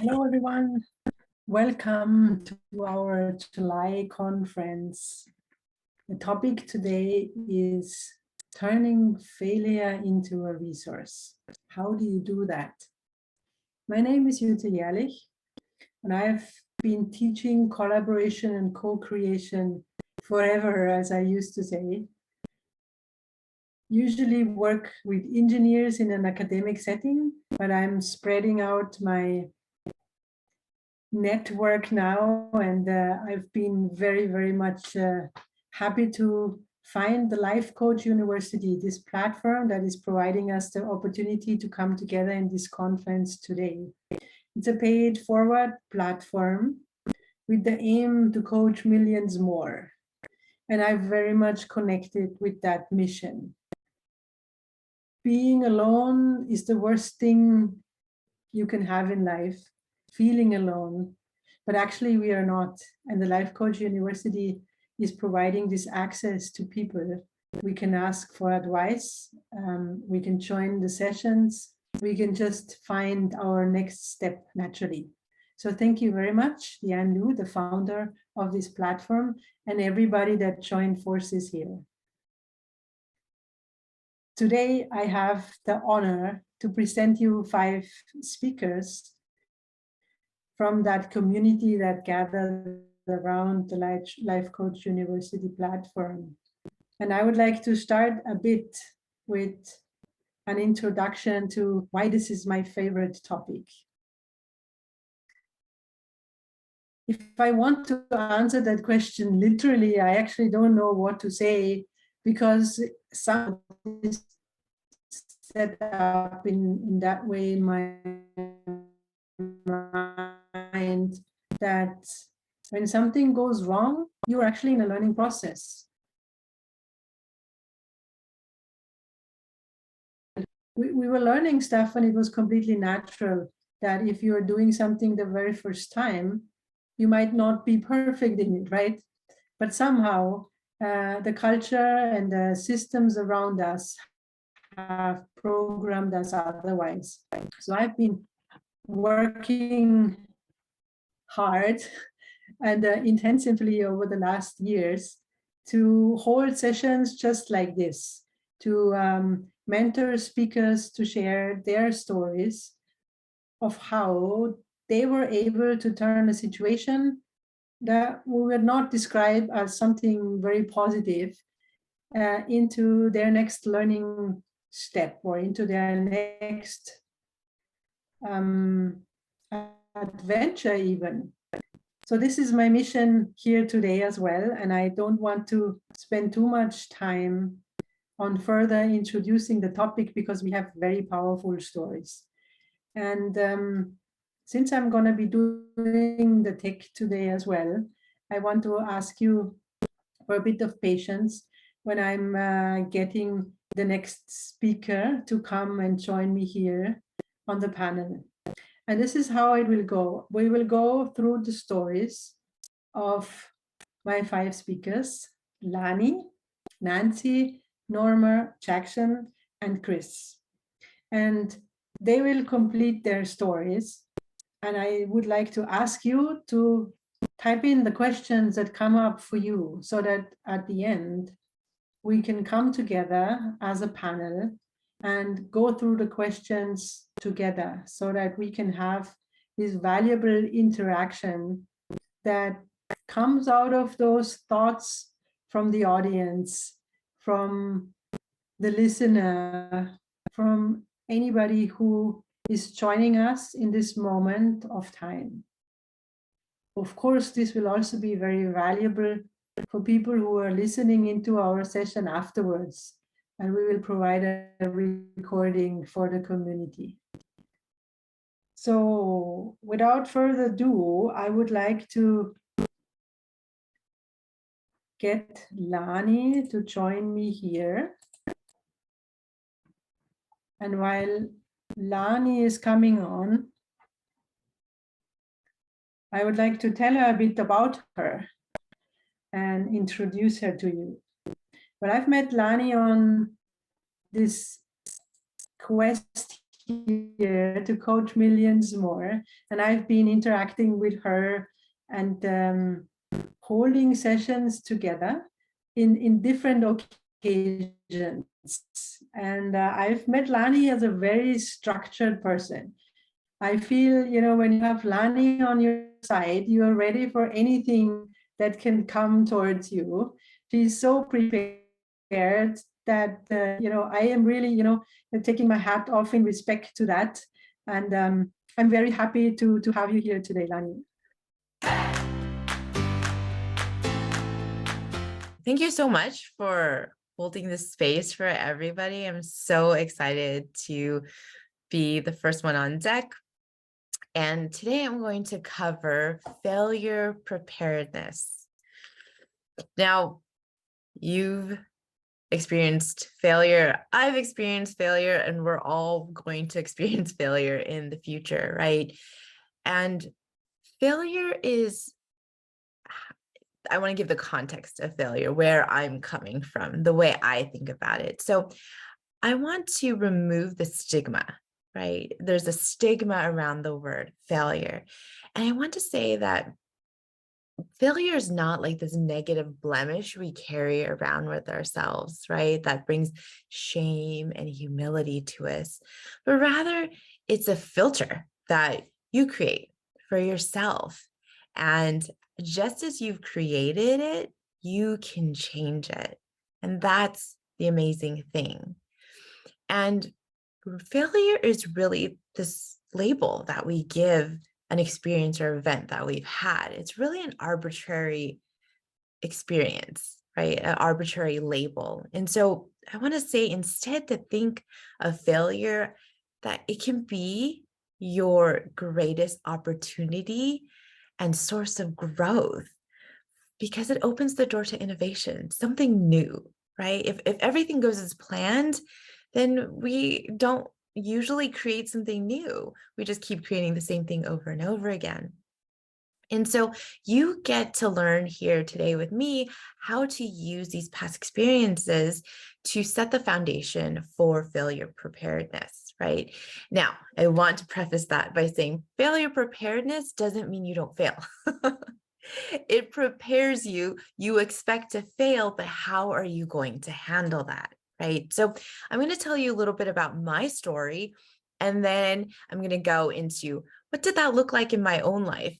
Hello, everyone. Welcome to our July conference. The topic today is turning failure into a resource. How do you do that? My name is Jutta Jerlich, and I've been teaching collaboration and co-creation forever, as I used to say. Usually work with engineers in an academic setting, but I'm spreading out my network now, and I've been very much happy to find the Life Coach University, this platform that is providing us the opportunity to come together in this conference today. It's a paid forward platform with the aim to coach millions more, and I'm very much connected with that mission. Being alone is the worst thing you can have in life, feeling alone, but actually we are not. And the Life Coach University is providing this access to people. We can ask for advice, we can join the sessions, we can just find our next step naturally. So thank you very much, Yan Lu, the founder of this platform, and everybody that joined forces here. Today, I have the honor to present you 5 speakers from that community that gathered around the Life Coach University platform. And I would like to start a bit with an introduction to why this is my favorite topic. If I want to answer that question literally, I actually don't know what to say, because some is set up in that way in my mind that when something goes wrong, you're actually in a learning process. We were learning stuff, and it was completely natural that if you're doing something the very first time, you might not be perfect in it, right? But somehow the culture and the systems around us have programmed us otherwise. So I've been working hard and intensively over the last years to hold sessions just like this, to mentor speakers to share their stories of how they were able to turn a situation that we would not describe as something very positive into their next learning step, or into their next adventure even. So this is my mission here today as well, and I don't want to spend too much time on further introducing the topic, because we have very powerful stories. And since I'm going to be doing the tech today as well, I want to ask you for a bit of patience when I'm getting the next speaker to come and join me here on the panel. And this is how it will go. We will go through the stories of my 5 speakers: Lani, Nancy, Norma, Jackson, and Chris. And they will complete their stories. And I would like to ask you to type in the questions that come up for you, so that at the end, we can come together as a panel and go through the questions together, so that we can have this valuable interaction that comes out of those thoughts from the audience, from the listener, from anybody who is joining us in this moment of time. Of course, this will also be very valuable for people who are listening into our session afterwards, and we will provide a recording for the community. So without further ado, I would like to get Lani to join me here. And while Lani is coming on, I would like to tell her a bit about her and introduce her to you. But I've met Lani on this quest here to coach millions more. And I've been interacting with her and holding sessions together in different occasions. And I've met Lani as a very structured person. I feel, when you have Lani on your side, you are ready for anything that can come towards you. She's so prepared that, I am really, taking my hat off in respect to that. And I'm very happy to have you here today, Lani. Thank you so much for holding this space for everybody. I'm so excited to be the first one on deck. And today I'm going to cover failure preparedness. Now, you've experienced failure, I've experienced failure, and we're all going to experience failure in the future, right? And failure is, I want to give the context of failure, where I'm coming from, the way I think about it. So I want to remove the stigma, right? There's a stigma around the word failure. And I want to say that failure is not like this negative blemish we carry around with ourselves, right? That brings shame and humility to us, but rather it's a filter that you create for yourself. And just as you've created it, you can change it. And that's the amazing thing. And failure is really this label that we give an experience or event that we've had. It's really an arbitrary experience, right? An arbitrary label. And so I want to say instead to think of failure that it can be your greatest opportunity and source of growth, because it opens the door to innovation, something new, right? If everything goes as planned, then we don't usually create something new. We just keep creating the same thing over and over again. And so you get to learn here today with me how to use these past experiences to set the foundation for failure preparedness, right? Now, I want to preface that by saying failure preparedness doesn't mean you don't fail. It prepares you. You expect to fail, but how are you going to handle that, right? So I'm going to tell you a little bit about my story, and then I'm going to go into what did that look like in my own life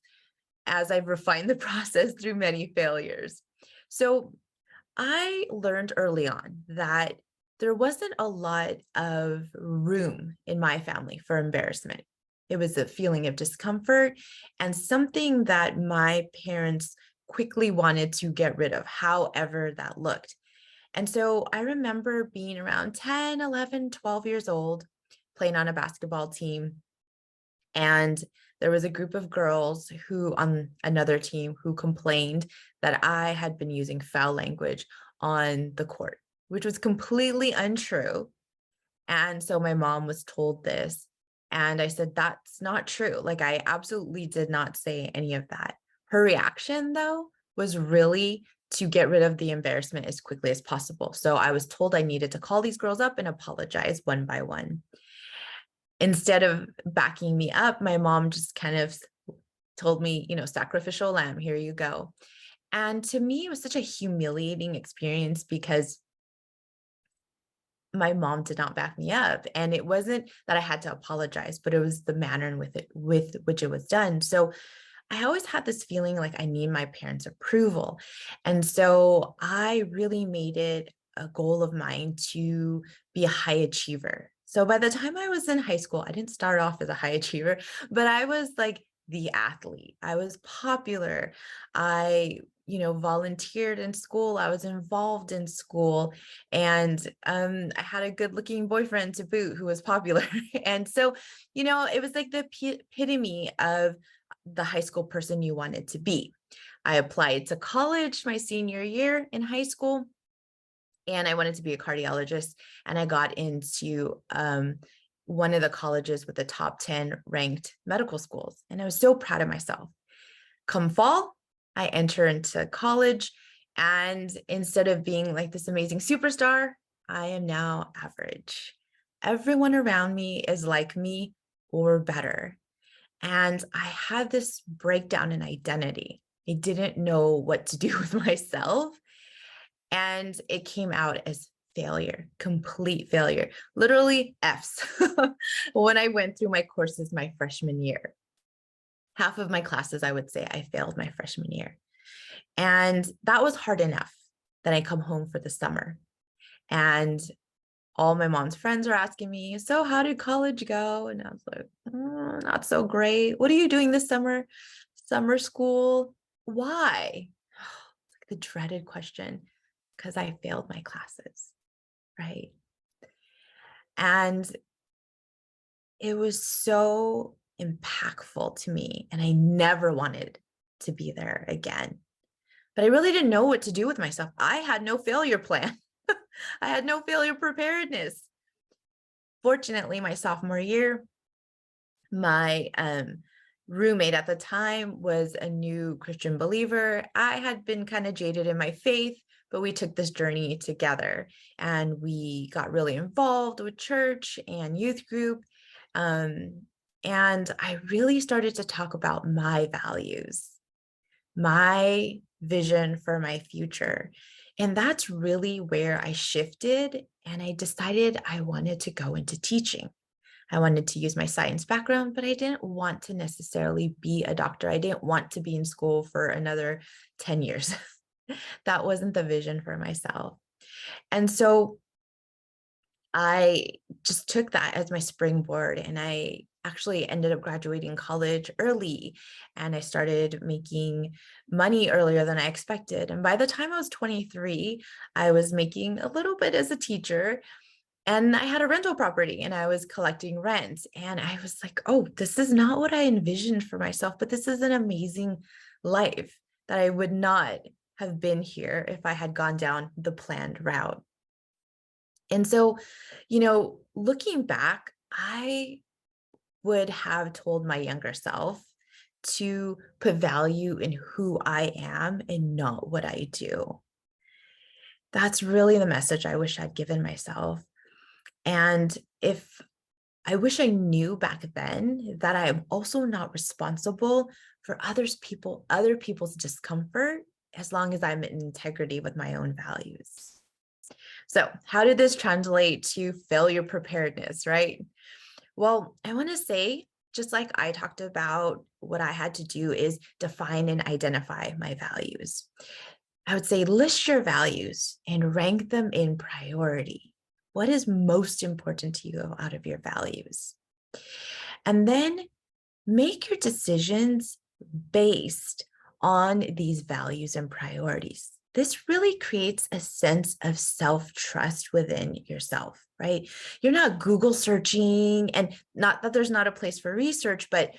as I've refined the process through many failures. So I learned early on that there wasn't a lot of room in my family for embarrassment. It was a feeling of discomfort and something that my parents quickly wanted to get rid of, however that looked. And so I remember being around 10, 11, 12 years old, playing on a basketball team. And there was a group of girls who on another team who complained that I had been using foul language on the court, which was completely untrue. And so my mom was told this. And I said, that's not true. Like, I absolutely did not say any of that. Her reaction, though, was really to get rid of the embarrassment as quickly as possible. So I was told I needed to call these girls up and apologize one by one. Instead of backing me up, my mom just kind of told me, sacrificial lamb, here you go. And to me, it was such a humiliating experience because my mom did not back me up. And it wasn't that I had to apologize, but it was the manner with which it was done. So I always had this feeling like I need my parents' approval. And so I really made it a goal of mine to be a high achiever. So by the time I was in high school, I didn't start off as a high achiever, but I was like the athlete. I was popular. I volunteered in school. I was involved in school, and I had a good looking boyfriend to boot who was popular. And so, it was like the epitome of the high school person you wanted to be. I applied to college my senior year in high school, and I wanted to be a cardiologist, and I got into one of the colleges with the top 10 ranked medical schools. And I was so proud of myself. Come fall, I enter into college, and instead of being like this amazing superstar, I am now average. Everyone around me is like me or better. And I had this breakdown in identity. I didn't know what to do with myself. And it came out as failure, complete failure, literally F's when I went through my courses my freshman year. Half of my classes, I would say I failed my freshman year. And that was hard enough. Then I come home for the summer and all my mom's friends are asking me, so how did college go? And I was like, not so great. What are you doing this summer? Summer school. Why? It's like the dreaded question, because I failed my classes, right? And it was so impactful to me, and I never wanted to be there again. But I really didn't know what to do with myself. I had no failure plan. I had no failure preparedness. Fortunately, my sophomore year, my roommate at the time was a new Christian believer. I had been kind of jaded in my faith, but we took this journey together and we got really involved with church and youth group. And I really started to talk about my values, my vision for my future. And that's really where I shifted and I decided I wanted to go into teaching. I wanted to use my science background, but I didn't want to necessarily be a doctor. I didn't want to be in school for another 10 years. That wasn't the vision for myself. And so I just took that as my springboard, and I actually ended up graduating college early, and I started making money earlier than I expected. And by the time I was 23, I was making a little bit as a teacher, and I had a rental property and I was collecting rent. And I was like, oh, this is not what I envisioned for myself, but this is an amazing life that I would not have been here if I had gone down the planned route. And so, looking back, I would have told my younger self to put value in who I am and not what I do. That's really the message I wish I'd given myself. And if I wish I knew back then that I am also not responsible for other people's discomfort, as long as I'm in integrity with my own values. So how did this translate to failure preparedness, right? Well, I want to say, just like I talked about, what I had to do is define and identify my values. I would say list your values and rank them in priority. What is most important to you out of your values? And then make your decisions based on these values and priorities. This really creates a sense of self-trust within yourself, right? You're not Google searching, and not that there's not a place for research, but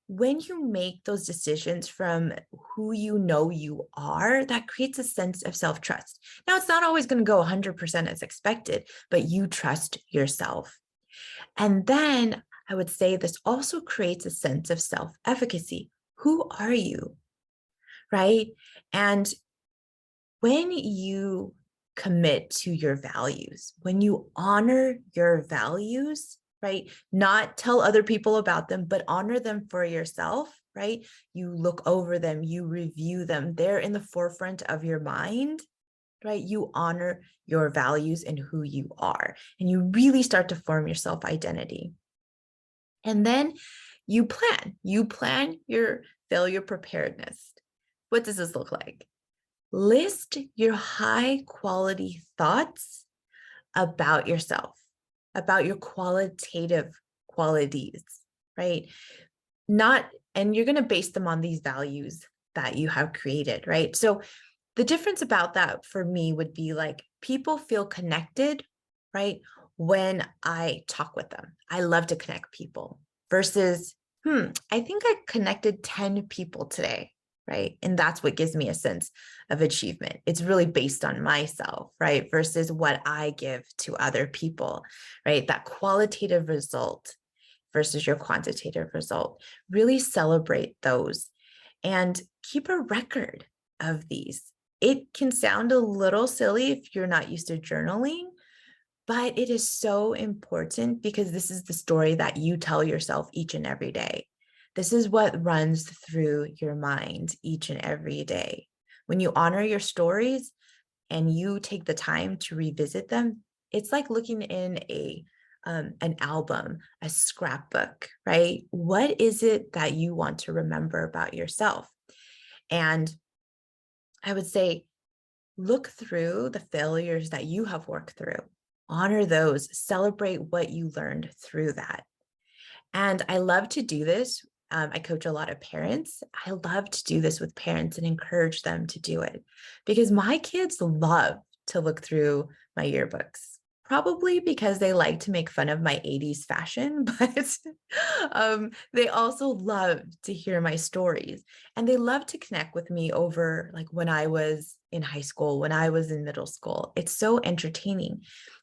when you make those decisions from who you know you are, that creates a sense of self-trust. Now, it's not always going to go 100% as expected, but you trust yourself. And then I would say this also creates a sense of self-efficacy. Who are you, right? And when you commit to your values, when you honor your values, right? Not tell other people about them, but honor them for yourself, right? You look over them, you review them. They're in the forefront of your mind, right? You honor your values and who you are, and you really start to form your self-identity. And then you plan your failure preparedness. What does this look like? List your high quality thoughts about yourself, about your qualitative qualities, right? And you're going to base them on these values that you have created, right? So the difference about that for me would be like, people feel connected, right? When I talk with them. I love to connect people versus, I think I connected 10 people today, right? And that's what gives me a sense of achievement. It's really based on myself, right? Versus what I give to other people, right? That qualitative result versus your quantitative result. Really celebrate those and keep a record of these. It can sound a little silly if you're not used to journaling, But it is so important because this is the story that you tell yourself each and every day. This is what runs through your mind each and every day. When you honor your stories and you take the time to revisit them, it's like looking in an album, a scrapbook, right? What is it that you want to remember about yourself? And I would say, look through the failures that you have worked through, honor those, celebrate what you learned through that. And I love to do this. I coach a lot of parents. I love to do this with parents and encourage them to do it because my kids love to look through my yearbooks, probably because they like to make fun of my 80s fashion, but they also love to hear my stories and they love to connect with me over like when I was in high school, when I was in middle school. It's so entertaining.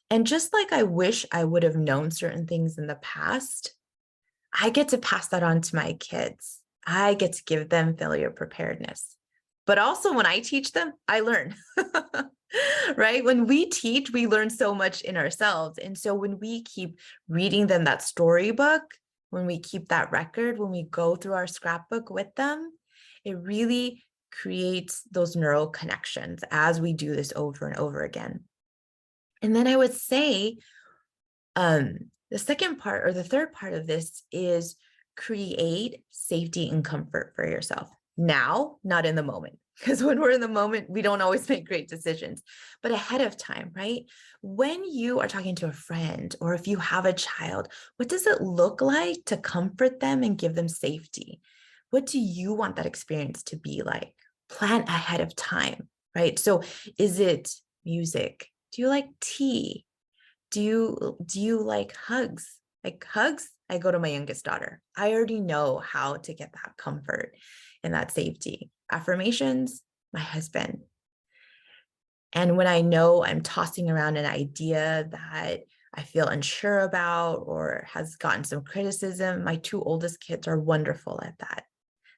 And just like I wish I would have known certain things in the past, I get to pass that on to my kids. I get to give them failure preparedness. But also when I teach them, I learn, right? When we teach, we learn so much in ourselves. And so when we keep reading them that storybook, when we keep that record, when we go through our scrapbook with them, it really creates those neural connections as we do this over and over again. And then I would say, the second part or the third part of this is create safety and comfort for yourself now, not in the moment. Because when we're in the moment, we don't always make great decisions, but ahead of time, right? When you are talking to a friend or if you have a child, what does it look like to comfort them and give them safety? What do you want that experience to be like? Plan ahead of time, right? So is it music? Do you like tea? Do you like hugs? Like hugs, I go to my youngest daughter. I already know how to get that comfort and that safety. Affirmations, my husband. And when I know I'm tossing around an idea that I feel unsure about or has gotten some criticism, my two oldest kids are wonderful at that.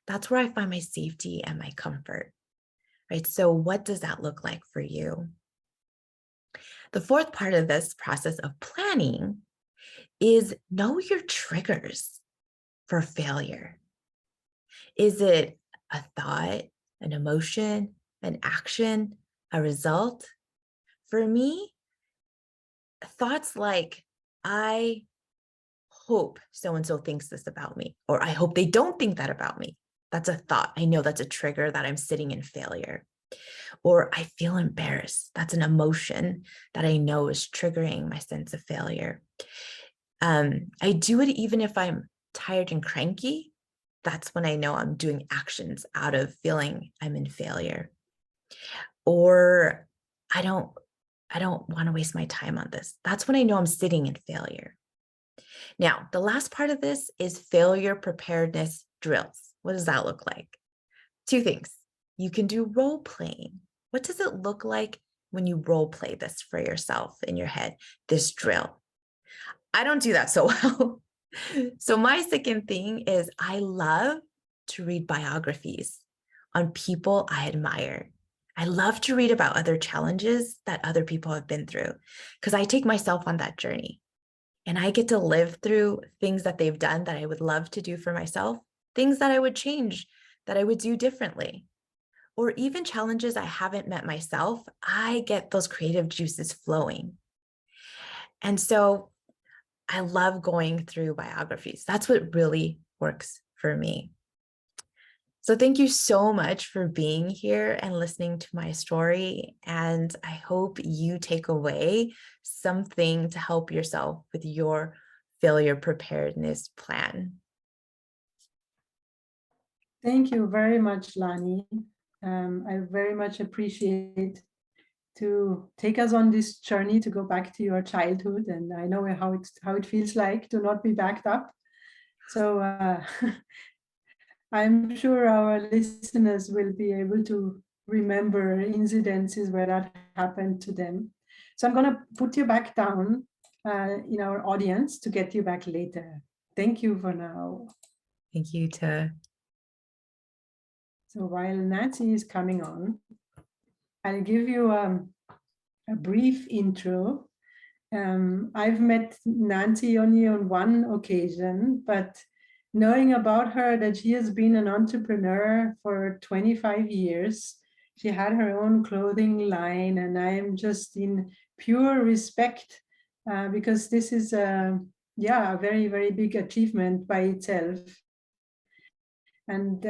That's where I find my safety and my comfort, right? So what does that look like for you? The fourth part of this process of planning is know your triggers for failure. Is it a thought, an emotion, an action, a result? For me, thoughts like, I hope so-and-so thinks this about me, or I hope they don't think that about me. That's a thought. I know that's a trigger that I'm sitting in failure. Or I feel embarrassed. That's an emotion that I know is triggering my sense of failure. I do it even if I'm tired and cranky. That's when I know I'm doing actions out of feeling I'm in failure. Or I don't want to waste my time on this. That's when I know I'm sitting in failure. Now, the last part of this is failure preparedness drills. What does that look like? Two things. You can do role playing. What does it look like when you role play this for yourself in your head, this drill? I don't do that so well. So my second thing is I love to read biographies on people I admire. I love to read about other challenges that other people have been through because I take myself on that journey and I get to live through things that they've done that I would love to do for myself, things that I would change, that I would do differently, or even challenges I haven't met myself. I get those creative juices flowing. And so I love going through biographies. That's what really works for me. So thank you so much for being here and listening to my story. And I hope you take away something to help yourself with your failure preparedness plan. Thank you very much, Lani. I very much appreciate to take us on this journey to go back to your childhood, and I know how it feels like to not be backed up. So I'm sure our listeners will be able to remember incidences where that happened to them. So I'm going to put you back down in our audience to get you back later. Thank you for now. Thank you, Jutta. So while Nancy is coming on, I'll give you a brief intro I've met Nancy only on one occasion, but knowing about her that she has been an entrepreneur for 25 years, she had her own clothing line, and I am just in pure respect because this is a very, very big achievement by itself. And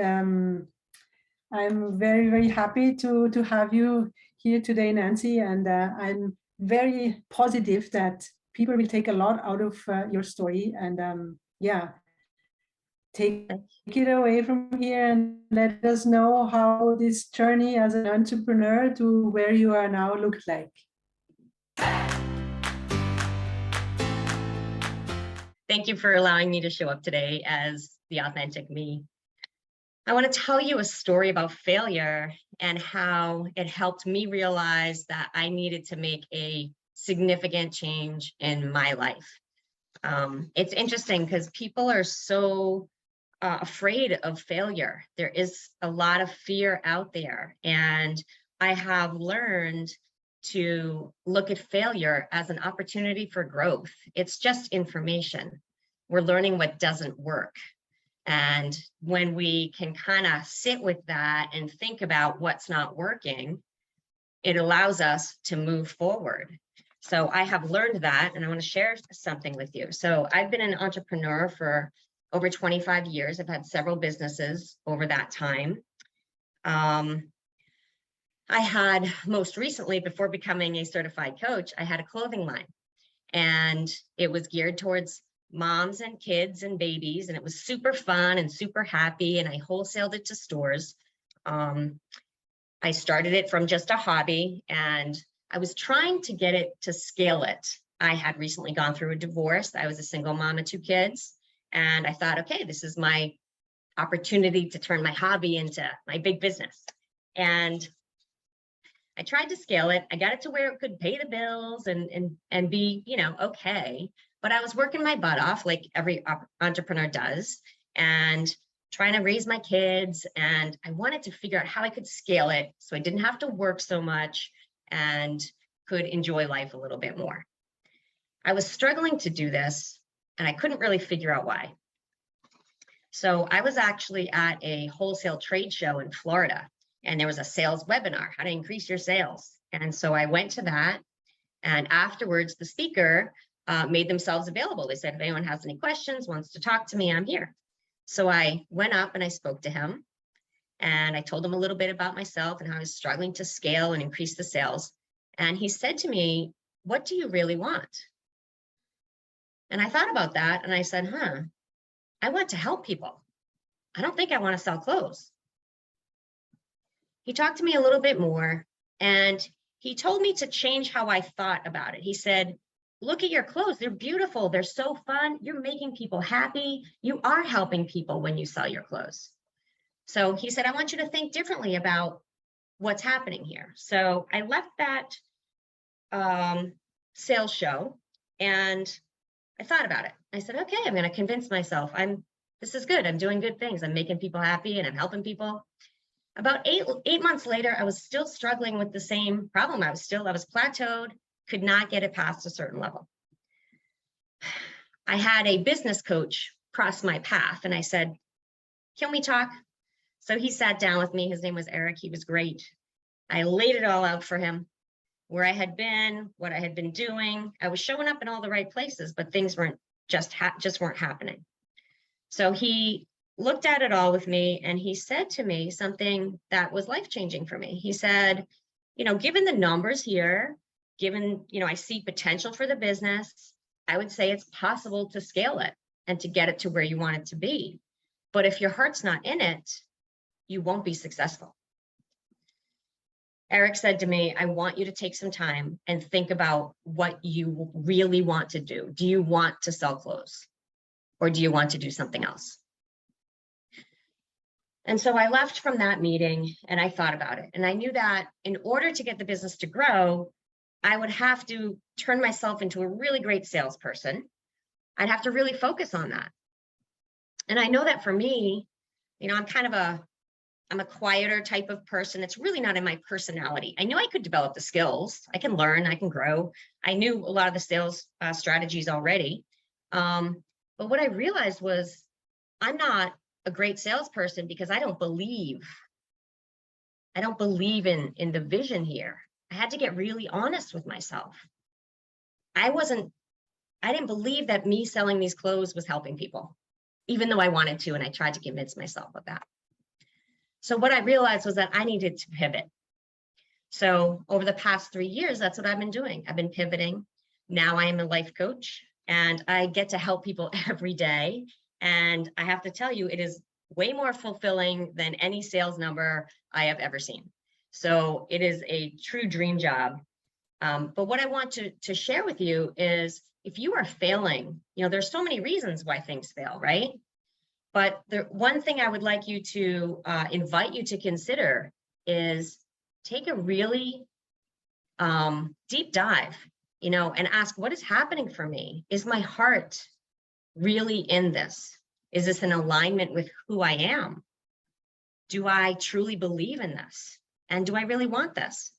I'm very, very happy to have you here today, Nancy, and I'm very positive that people will take a lot out of your story, and take it away from here and let us know how this journey as an entrepreneur to where you are now looked like. Thank you for allowing me to show up today as the authentic me. I want to tell you a story about failure and how it helped me realize that I needed to make a significant change in my life. It's interesting because people are so afraid of failure. There is a lot of fear out there, and I have learned to look at failure as an opportunity for growth. It's just information. We're learning what doesn't work. And when we can kind of sit with that and think about what's not working, it allows us to move forward. So I have learned that, and I want to share something with you. So I've been an entrepreneur for over 25 years. I've had several businesses over that time. I had most recently, before becoming a certified coach, I had a clothing line, and it was geared towards moms and kids and babies, and it was super fun and super happy, and I wholesaled it to stores. I started it from just a hobby, and I was trying to get it to scale it. I had recently gone through a divorce. I was a single mom of 2 kids, and I thought, okay, this is my opportunity to turn my hobby into my big business. And I tried to scale it. I got it to where it could pay the bills and be, okay. But I was working my butt off like every entrepreneur does, and trying to raise my kids. And I wanted to figure out how I could scale it so I didn't have to work so much and could enjoy life a little bit more. I was struggling to do this, and I couldn't really figure out why. So I was actually at a wholesale trade show in Florida, and there was a sales webinar, how to increase your sales. And so I went to that, and afterwards the speaker made themselves available. They said, if anyone has any questions, wants to talk to me, I'm here. So I went up and I spoke to him, and I told him a little bit about myself and how I was struggling to scale and increase the sales. And he said to me, what do you really want? And I thought about that, and I said, I want to help people. I don't think I want to sell clothes. He talked to me a little bit more, and he told me to change how I thought about it. He said, look at your clothes. They're beautiful. They're so fun. You're making people happy. You are helping people when you sell your clothes. So he said, I want you to think differently about what's happening here. So I left that sales show, and I thought about it. I said, okay, I'm going to convince myself this is good. I'm doing good things. I'm making people happy and I'm helping people. About eight months later, I was still struggling with the same problem. I was plateaued, could not get it past a certain level. I had a business coach cross my path, and I said, can we talk? So he sat down with me. His name was Eric. He was great. I laid it all out for him, where I had been, what I had been doing. I was showing up in all the right places, but things weren't just weren't happening. So he looked at it all with me, and he said to me something that was life-changing for me. He said, given the numbers here, given, I see potential for the business, I would say it's possible to scale it and to get it to where you want it to be. But if your heart's not in it, you won't be successful. Eric said to me, I want you to take some time and think about what you really want to do. Do you want to sell clothes, or do you want to do something else? And so I left from that meeting, and I thought about it. And I knew that in order to get the business to grow, I would have to turn myself into a really great salesperson. I'd have to really focus on that. And I know that for me, I'm kind of I'm a quieter type of person. It's really not in my personality. I knew I could develop the skills. I can learn, I can grow. I knew a lot of the sales strategies already. But what I realized was I'm not a great salesperson because I don't believe in the vision here. I had to get really honest with myself. I didn't believe that me selling these clothes was helping people, even though I wanted to, and I tried to convince myself of that. So what I realized was that I needed to pivot. So over the past 3 years, that's what I've been doing. I've been pivoting. Now I am a life coach and I get to help people every day. And I have to tell you, it is way more fulfilling than any sales number I have ever seen. So it is a true dream job. But what I want to share with you is if you are failing, there's so many reasons why things fail, right? But the one thing I would like you to invite you to consider is take a really deep dive, and ask, what is happening for me? Is my heart really in this? Is this in alignment with who I am? Do I truly believe in this? And do I really want this?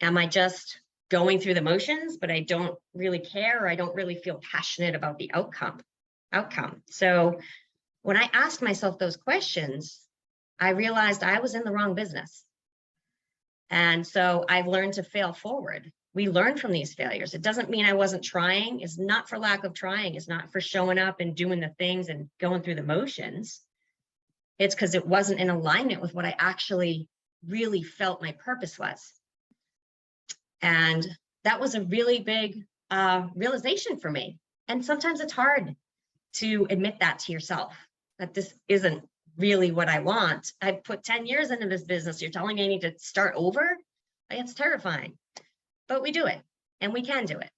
Am I just going through the motions, but I don't really care, or I don't really feel passionate about the outcome? So when I asked myself those questions, I realized I was in the wrong business. And so I've learned to fail forward. We learn from these failures. It doesn't mean I wasn't trying. It's not for lack of trying. It's not for showing up and doing the things and going through the motions. It's because it wasn't in alignment with what I actually really felt my purpose was. And that was a really big realization for me. And sometimes it's hard to admit that to yourself, that this isn't really what I want. I've put 10 years into this business. You're telling me I need to start over? It's terrifying, but we do it, and we can do it.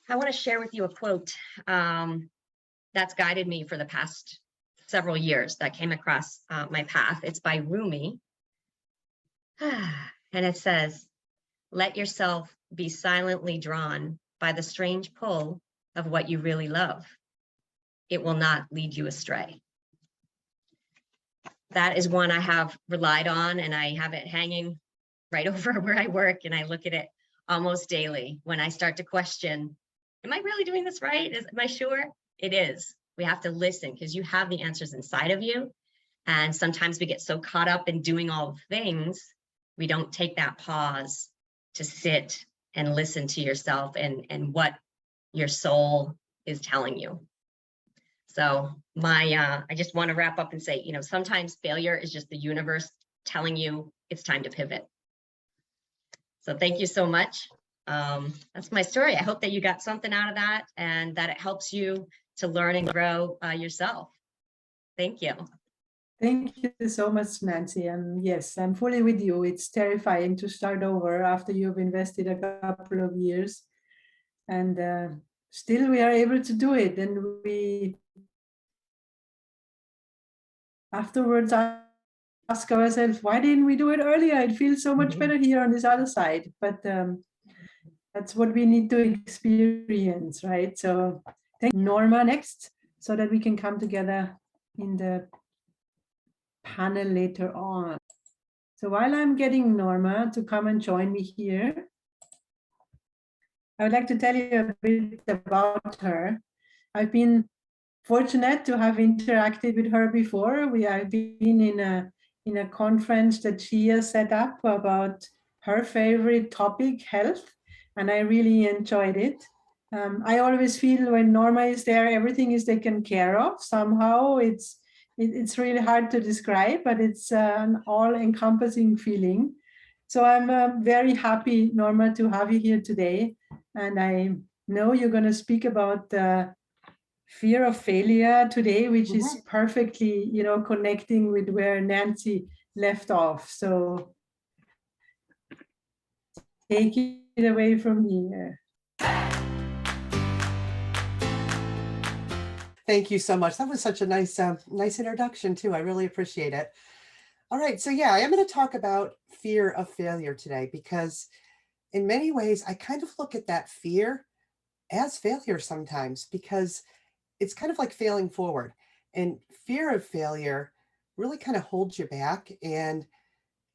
I want to share with you a quote that's guided me for the past several years that came across my path. It's by Rumi. And it says, "Let yourself be silently drawn by the strange pull of what you really love. It will not lead you astray." That is one I have relied on, and I have it hanging right over where I work, and I look at it almost daily when I start to question, am I really doing this right? Am I sure? It is. We have to listen because you have the answers inside of you. And sometimes we get so caught up in doing all the things, we don't take that pause to sit and listen to yourself and what your soul is telling you. So I just want to wrap up and say, sometimes failure is just the universe telling you it's time to pivot. So thank you so much. That's my story. I hope that you got something out of that and that it helps you to learn and grow yourself. Thank you. Thank you so much, Nancy. And yes, I'm fully with you. It's terrifying to start over after you've invested a couple of years. And still we are able to do it. And we afterwards ask ourselves, why didn't we do it earlier? It feels so much better here on this other side. But that's what we need to experience, right? So thank Norma next, so that we can come together in the panel later on. So while I'm getting Norma to come and join me here, I would like to tell you a bit about her. I've been fortunate to have interacted with her before. We have been in a conference that she has set up about her favorite topic, health, and I really enjoyed it. I always feel when Norma is there, everything is taken care of. Somehow it's really hard to describe, but it's an all-encompassing feeling. So I'm very happy, Norma, to have you here today. And I know you're going to speak about fear of failure today, which is perfectly, connecting with where Nancy left off. So take it away from here. Thank you so much. That was such a nice introduction too. I really appreciate it. All right, so yeah, I am going to talk about fear of failure today because in many ways, I kind of look at that fear as failure sometimes because it's kind of like failing forward. And fear of failure really kind of holds you back, and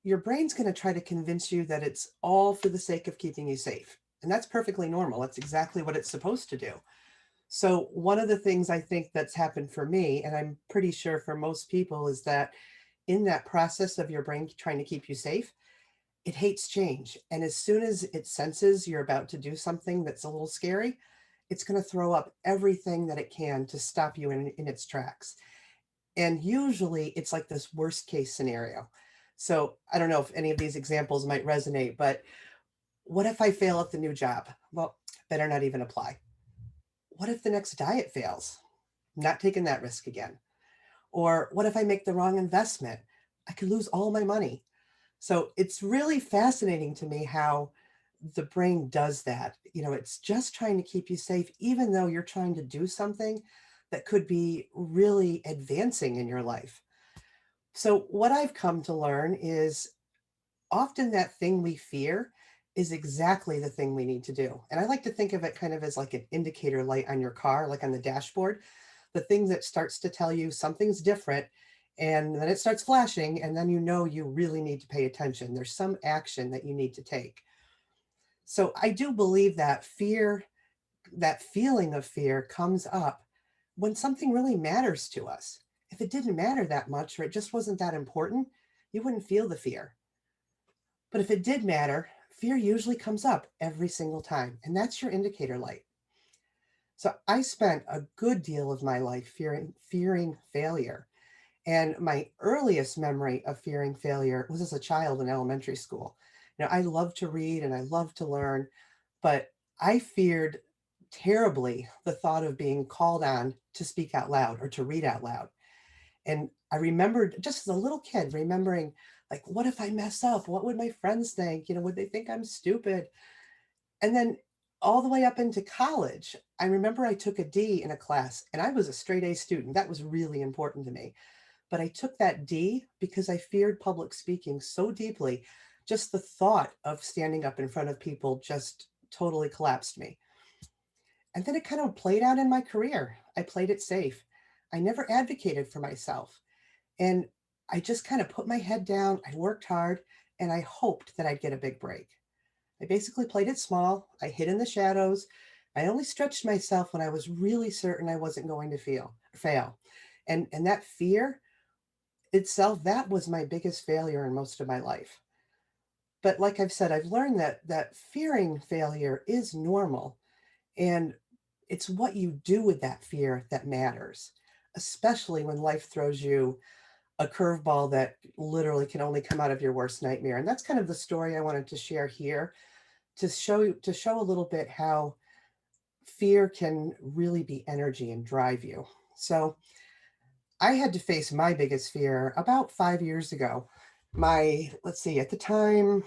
your brain's going to try to convince you that it's all for the sake of keeping you safe. And that's perfectly normal. That's exactly what it's supposed to do. So one of the things I think that's happened for me, and I'm pretty sure for most people, is that in that process of your brain trying to keep you safe, it hates change. And as soon as it senses you're about to do something that's a little scary, it's going to throw up everything that it can to stop you in its tracks. And usually it's like this worst case scenario. So I don't know if any of these examples might resonate, but what if I fail at the new job? Well, better not even apply. What if the next diet fails? Not taking that risk again. Or what if I make the wrong investment? I could lose all my money. So it's really fascinating to me how the brain does that. You know, it's just trying to keep you safe, even though you're trying to do something that could be really advancing in your life. So what I've come to learn is often that thing we fear is exactly the thing we need to do. And I like to think of it kind of as like an indicator light on your car, like on the dashboard, the thing that starts to tell you something's different, and then it starts flashing, and then you know you really need to pay attention. There's some action that you need to take. So I do believe that fear, that feeling of fear comes up when something really matters to us. If it didn't matter that much, or it just wasn't that important, you wouldn't feel the fear. But if it did matter, fear usually comes up every single time, and that's your indicator light. So I spent a good deal of my life fearing failure. And my earliest memory of fearing failure was as a child in elementary school. You know, I loved to read and I loved to learn, but I feared terribly the thought of being called on to speak out loud or to read out loud. And I remembered just as a little kid remembering, like, what if I mess up? What would my friends think? You know, would they think I'm stupid? And then all the way up into college, I remember I took a D in a class and I was a straight A student. That was really important to me. But I took that D because I feared public speaking so deeply. Just the thought of standing up in front of people just totally collapsed me. And then it kind of played out in my career. I played it safe. I never advocated for myself. And I just kind of put my head down. I worked hard and I hoped that I'd get a big break. I basically played it small. I hid in the shadows. I only stretched myself when I was really certain I wasn't going to fail. And that fear itself, that was my biggest failure in most of my life. But like I've said, I've learned that fearing failure is normal, and it's what you do with that fear that matters, especially when life throws you a curveball that literally can only come out of your worst nightmare. And that's kind of the story I wanted to share here, to show a little bit how fear can really be energy and drive you. So I had to face my biggest fear about 5 years ago. My, let's see, at the time,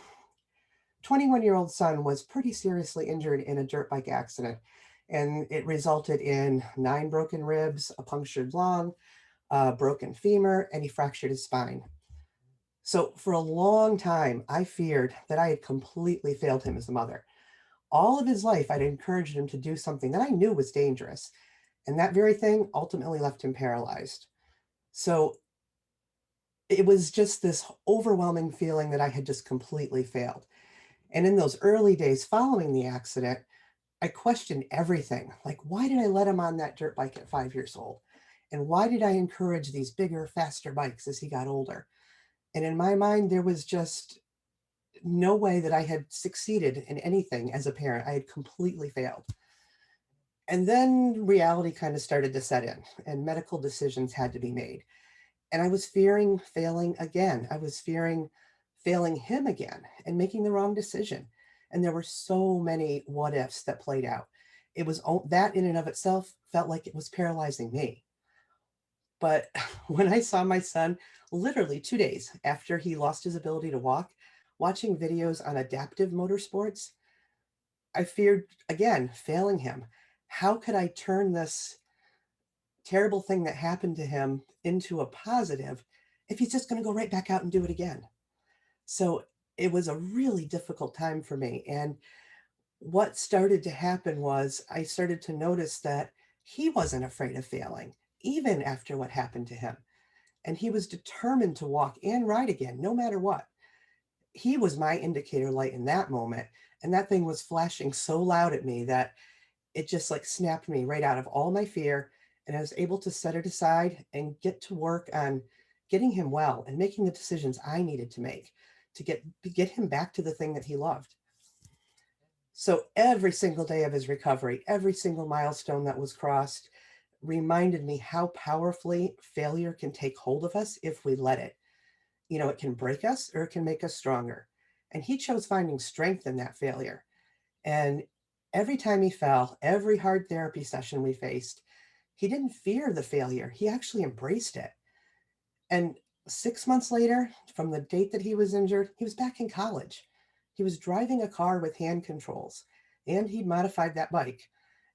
21-year-old son was pretty seriously injured in a dirt bike accident. And it resulted in 9 broken ribs, a punctured lung, a broken femur, and he fractured his spine. So for a long time, I feared that I had completely failed him as a mother. All of his life, I'd encouraged him to do something that I knew was dangerous. And that very thing ultimately left him paralyzed. So it was just this overwhelming feeling that I had just completely failed. And in those early days following the accident, I questioned everything. Like, why did I let him on that dirt bike at 5 years old? And why did I encourage these bigger, faster bikes as he got older? And in my mind, there was just no way that I had succeeded in anything as a parent. I had completely failed. And then reality kind of started to set in, and medical decisions had to be made. And I was fearing failing again. I was fearing failing him again and making the wrong decision. And there were so many what ifs that played out. It was that in and of itself felt like it was paralyzing me. But when I saw my son literally 2 days after he lost his ability to walk, watching videos on adaptive motorsports, I feared again failing him. How could I turn this terrible thing that happened to him into a positive if he's just going to go right back out and do it again? So it was a really difficult time for me. And what started to happen was I started to notice that he wasn't afraid of failing, even after what happened to him. And he was determined to walk and ride again, no matter what. He was my indicator light in that moment. And that thing was flashing so loud at me that it just like snapped me right out of all my fear. And I was able to set it aside and get to work on getting him well and making the decisions I needed to make to get him back to the thing that he loved. So every single day of his recovery, every single milestone that was crossed reminded me how powerfully failure can take hold of us if we let it. You know, it can break us or it can make us stronger. And he chose finding strength in that failure. And every time he fell, every hard therapy session we faced, he didn't fear the failure. He actually embraced it. And 6 months later, from the date that he was injured, he was back in college. He was driving a car with hand controls, and he'd modified that bike.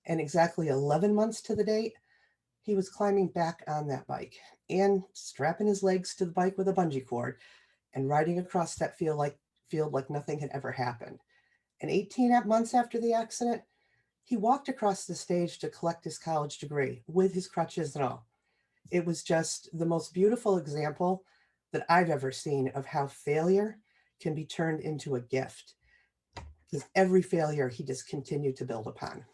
And exactly 11 months to the date, he was climbing back on that bike and strapping his legs to the bike with a bungee cord and riding across that field like nothing had ever happened. And 18 months after the accident, he walked across the stage to collect his college degree with his crutches and all. It was just the most beautiful example that I've ever seen of how failure can be turned into a gift. Because every failure he just continued to build upon.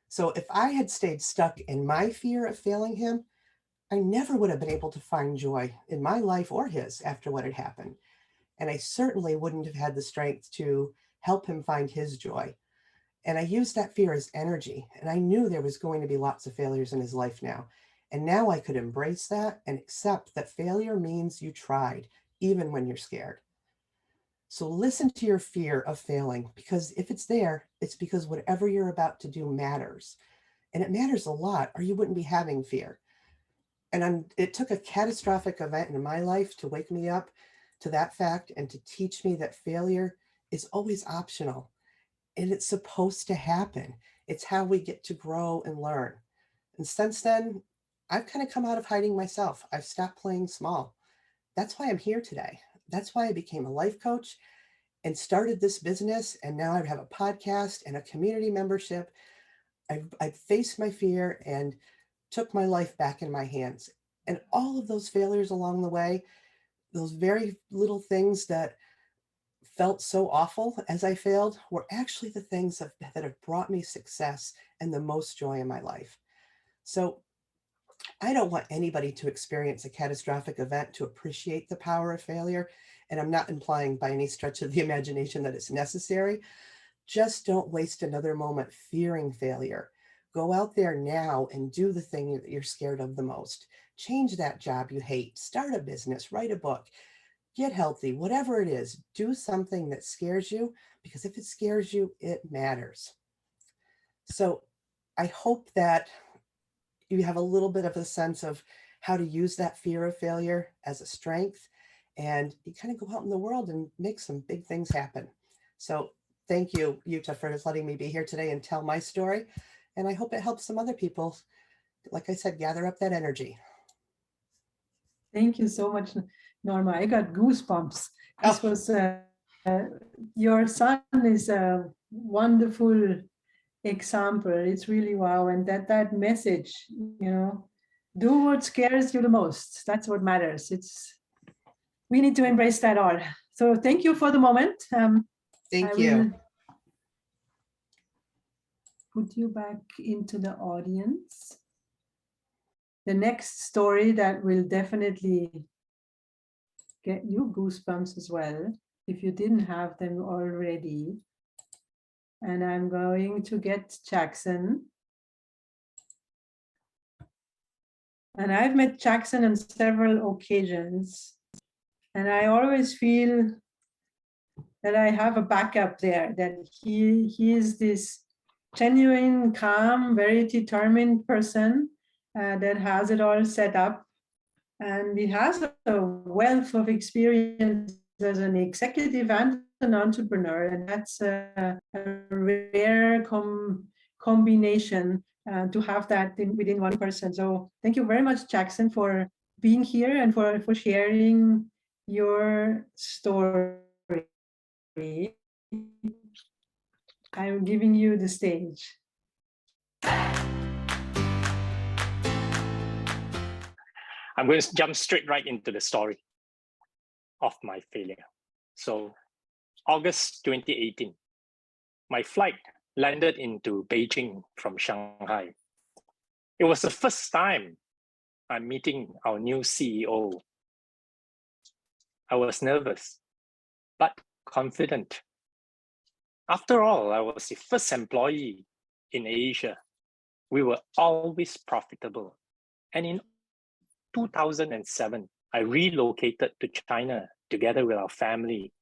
So if I had stayed stuck in my fear of failing him, I never would have been able to find joy in my life or his after what had happened. And I certainly wouldn't have had the strength to help him find his joy. And I used that fear as energy. And I knew there was going to be lots of failures in his life now. And now I could embrace that and accept that failure means you tried, even when you're scared. So listen to your fear of failing, because if it's there, it's because whatever you're about to do matters. And it matters a lot, or you wouldn't be having fear. And it took a catastrophic event in my life to wake me up to that fact and to teach me that failure is always optional. And it's supposed to happen. It's how we get to grow and learn. And since then, I've kind of come out of hiding myself. I've stopped playing small. That's why I'm here today. That's why I became a life coach and started this business. And now I have a podcast and a community membership. I've faced my fear and took my life back in my hands. And all of those failures along the way, those very little things that felt so awful as I failed, were actually the things that have brought me success and the most joy in my life. So I don't want anybody to experience a catastrophic event to appreciate the power of failure. And I'm not implying by any stretch of the imagination that it's necessary. Just don't waste another moment fearing failure. Go out there now and do the thing that you're scared of the most. Change that job you hate, start a business, write a book, get healthy, whatever it is, do something that scares you, because if it scares you, it matters. So I hope that you have a little bit of a sense of how to use that fear of failure as a strength, and you kind of go out in the world and make some big things happen. So thank you, Jutta, for letting me be here today and tell my story. And I hope it helps some other people, like I said, gather up that energy. Thank you so much, Norma. I got goosebumps. This was your son is a wonderful example. It's really wow. And that message, do what scares you the most. That's what matters. We need to embrace that all. So thank you for the moment. Thank you. Put you back into the audience. The next story that will definitely get you goosebumps as well, if you didn't have them already. And I'm going to get Jackson. And I've met Jackson on several occasions. And I always feel that I have a backup there, that he is this genuine, calm, very determined person that has it all set up. And he has a wealth of experience as an executive and an entrepreneur. And that's a rare combination to have that within one person. So thank you very much, Jackson, for being here and for sharing your story. I'm giving you the stage. I'm going to jump straight right into the story of my failure. So August 2018, my flight landed into Beijing from Shanghai. It was the first time I'm meeting our new CEO. I was nervous, but confident. After all, I was the first employee in Asia. We were always profitable. And in 2007, I relocated to China together with our family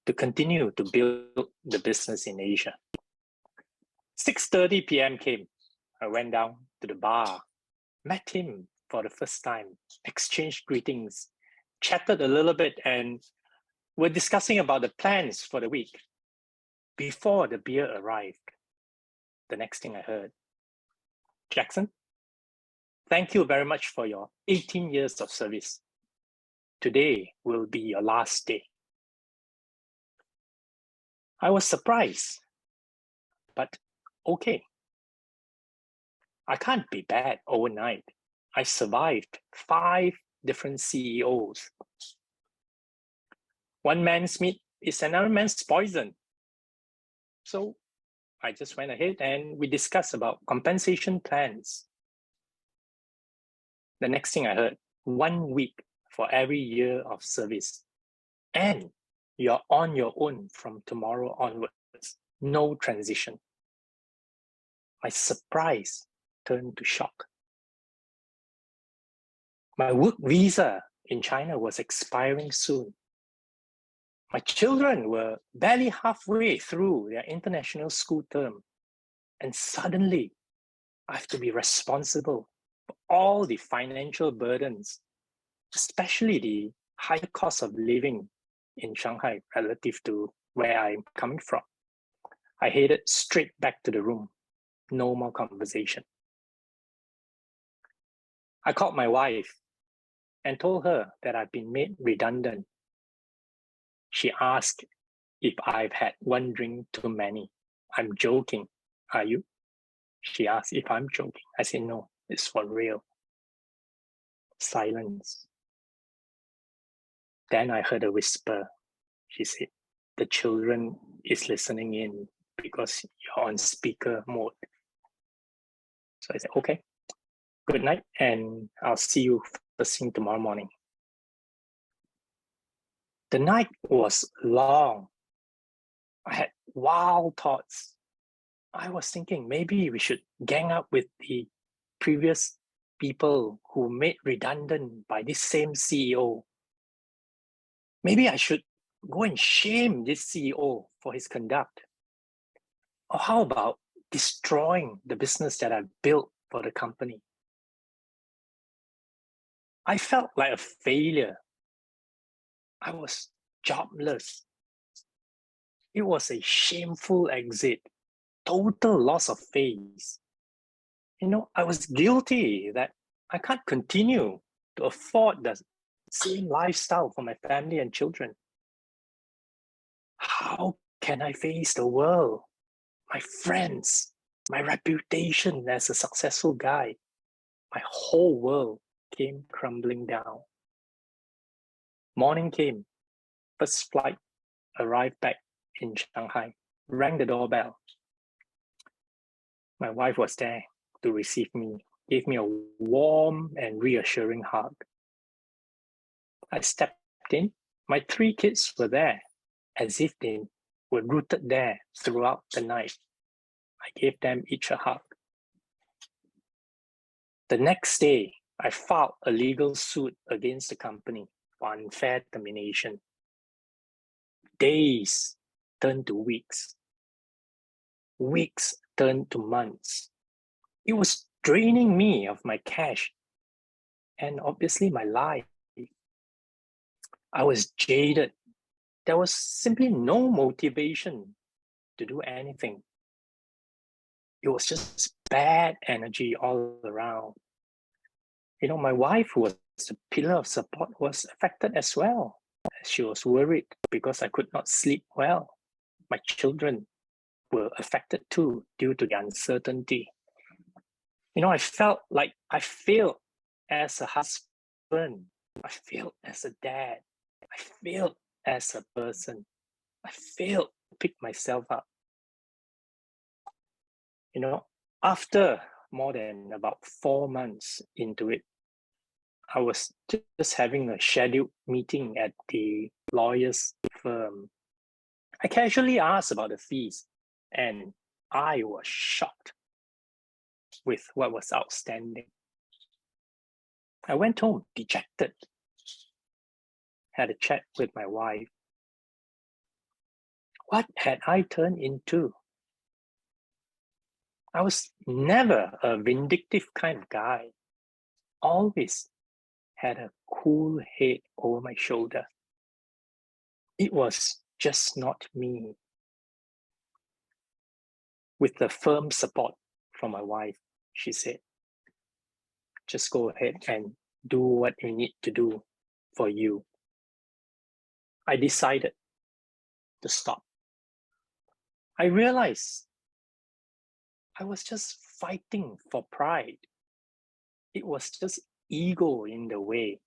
to continue to build the business in Asia. 6:30 p.m. came. I went down to the bar, met him for the first time, exchanged greetings, chatted a little bit, and we're discussing about the plans for the week. Before the beer arrived, the next thing I heard, Jackson, thank you very much for your 18 years of service. Today will be your last day. I was surprised, but okay. I can't be bad overnight. I survived 5 different CEOs. One man's meat is another man's poison. So I just went ahead and we discussed about compensation plans. The next thing I heard, 1 week for every year of service. And you're on your own from tomorrow onwards. No transition. My surprise turned to shock. My work visa in China was expiring soon. My children were barely halfway through their international school term. And suddenly, I have to be responsible for all the financial burdens, especially the high cost of living in Shanghai relative to where I'm coming from. I headed straight back to the room. No more conversation. I called my wife and told her that I've been made redundant. She asked if I've had 1 drink too many. I'm joking. Are you? She asked if I'm joking. I said, no, it's for real. Silence. Then I heard a whisper. She said, the children is listening in because you're on speaker mode. So I said, okay, good night, and I'll see you first thing tomorrow morning. The night was long. I had wild thoughts. I was thinking maybe we should gang up with the previous people who made redundant by this same CEO. Maybe I should go and shame this CEO for his conduct. Or how about destroying the business that I've built for the company? I felt like a failure. I was jobless. It was a shameful exit, total loss of face. I was guilty that I can't continue to afford the same lifestyle for my family and children. How can I face the world, my friends, my reputation as a successful guy? My whole world came crumbling down. Morning came. First flight arrived back in Shanghai, rang the doorbell. My wife was there to receive me, gave me a warm and reassuring hug. I stepped in. My 3 kids were there, as if they were rooted there throughout the night. I gave them each a hug. The next day, I filed a legal suit against the company for unfair termination. Days turned to weeks. Weeks turned to months. It was draining me of my cash and obviously my life. I was jaded. There was simply no motivation to do anything. It was just bad energy all around. My wife, who was a pillar of support, was affected as well. She was worried because I could not sleep well. My children were affected too due to the uncertainty. I felt like I failed as a husband husband. I failed as a dad. I failed as a person. I failed to pick myself up. You know, after more than about 4 months into it, I was just having a scheduled meeting at the lawyer's firm. I casually asked about the fees, and I was shocked with what was outstanding. I went home dejected, had a chat with my wife. What had I turned into? I was never a vindictive kind of guy, always had a cool head over my shoulder. It was just not me. With the firm support from my wife, she said, just go ahead and do what you need to do for you. I decided to stop. I realized I was just fighting for pride. It was just ego in the way.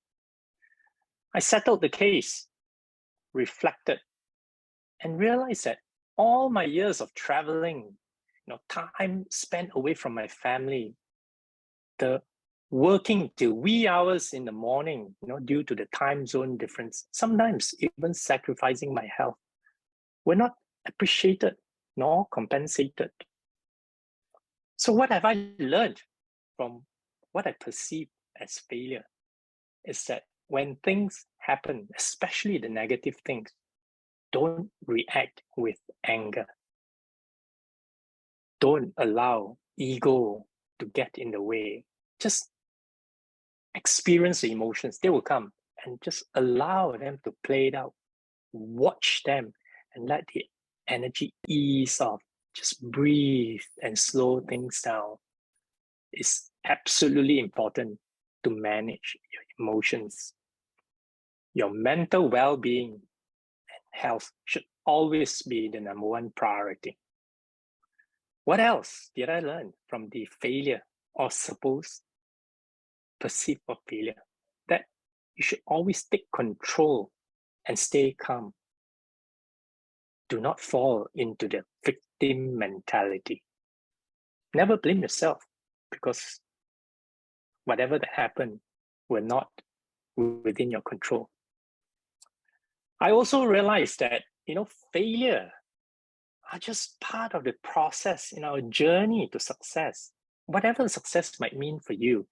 I settled the case, reflected, and realized that all my years of traveling, time spent away from my family, the working till wee hours in the morning, due to the time zone difference, sometimes even sacrificing my health, were not appreciated nor compensated. So what have I learned from what I perceive as failure is that when things happen, especially the negative things, don't react with anger. Don't allow ego to get in the way. Just experience the emotions. They will come, and just allow them to play it out. Watch them and let the energy ease off. Just breathe and slow things down. It's absolutely important to manage your emotions. Your mental well-being and health should always be the number one priority. What else did I learn from the failure or supposed perceived of failure? That you should always take control and stay calm. Do not fall into the victim mentality. Never blame yourself, because whatever that happened were not within your control. I also realized that, failure are just part of the process in our journey to success. Whatever success might mean for you,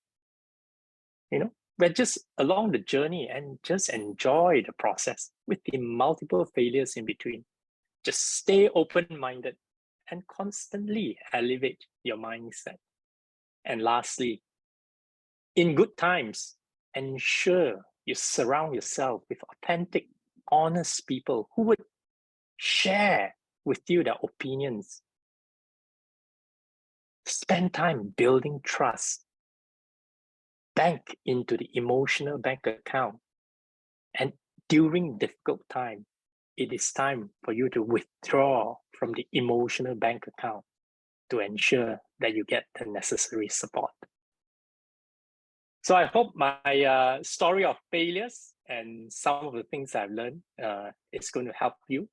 we're just along the journey and just enjoy the process with the multiple failures in between. Just stay open-minded and constantly elevate your mindset. And lastly, in good times, ensure you surround yourself with authentic, honest people who would share with you their opinions. Spend time building trust. Bank into the emotional bank account. And during difficult time, it is time for you to withdraw from the emotional bank account to ensure that you get the necessary support. So I hope my story of failures and some of the things I've learned is going to help you.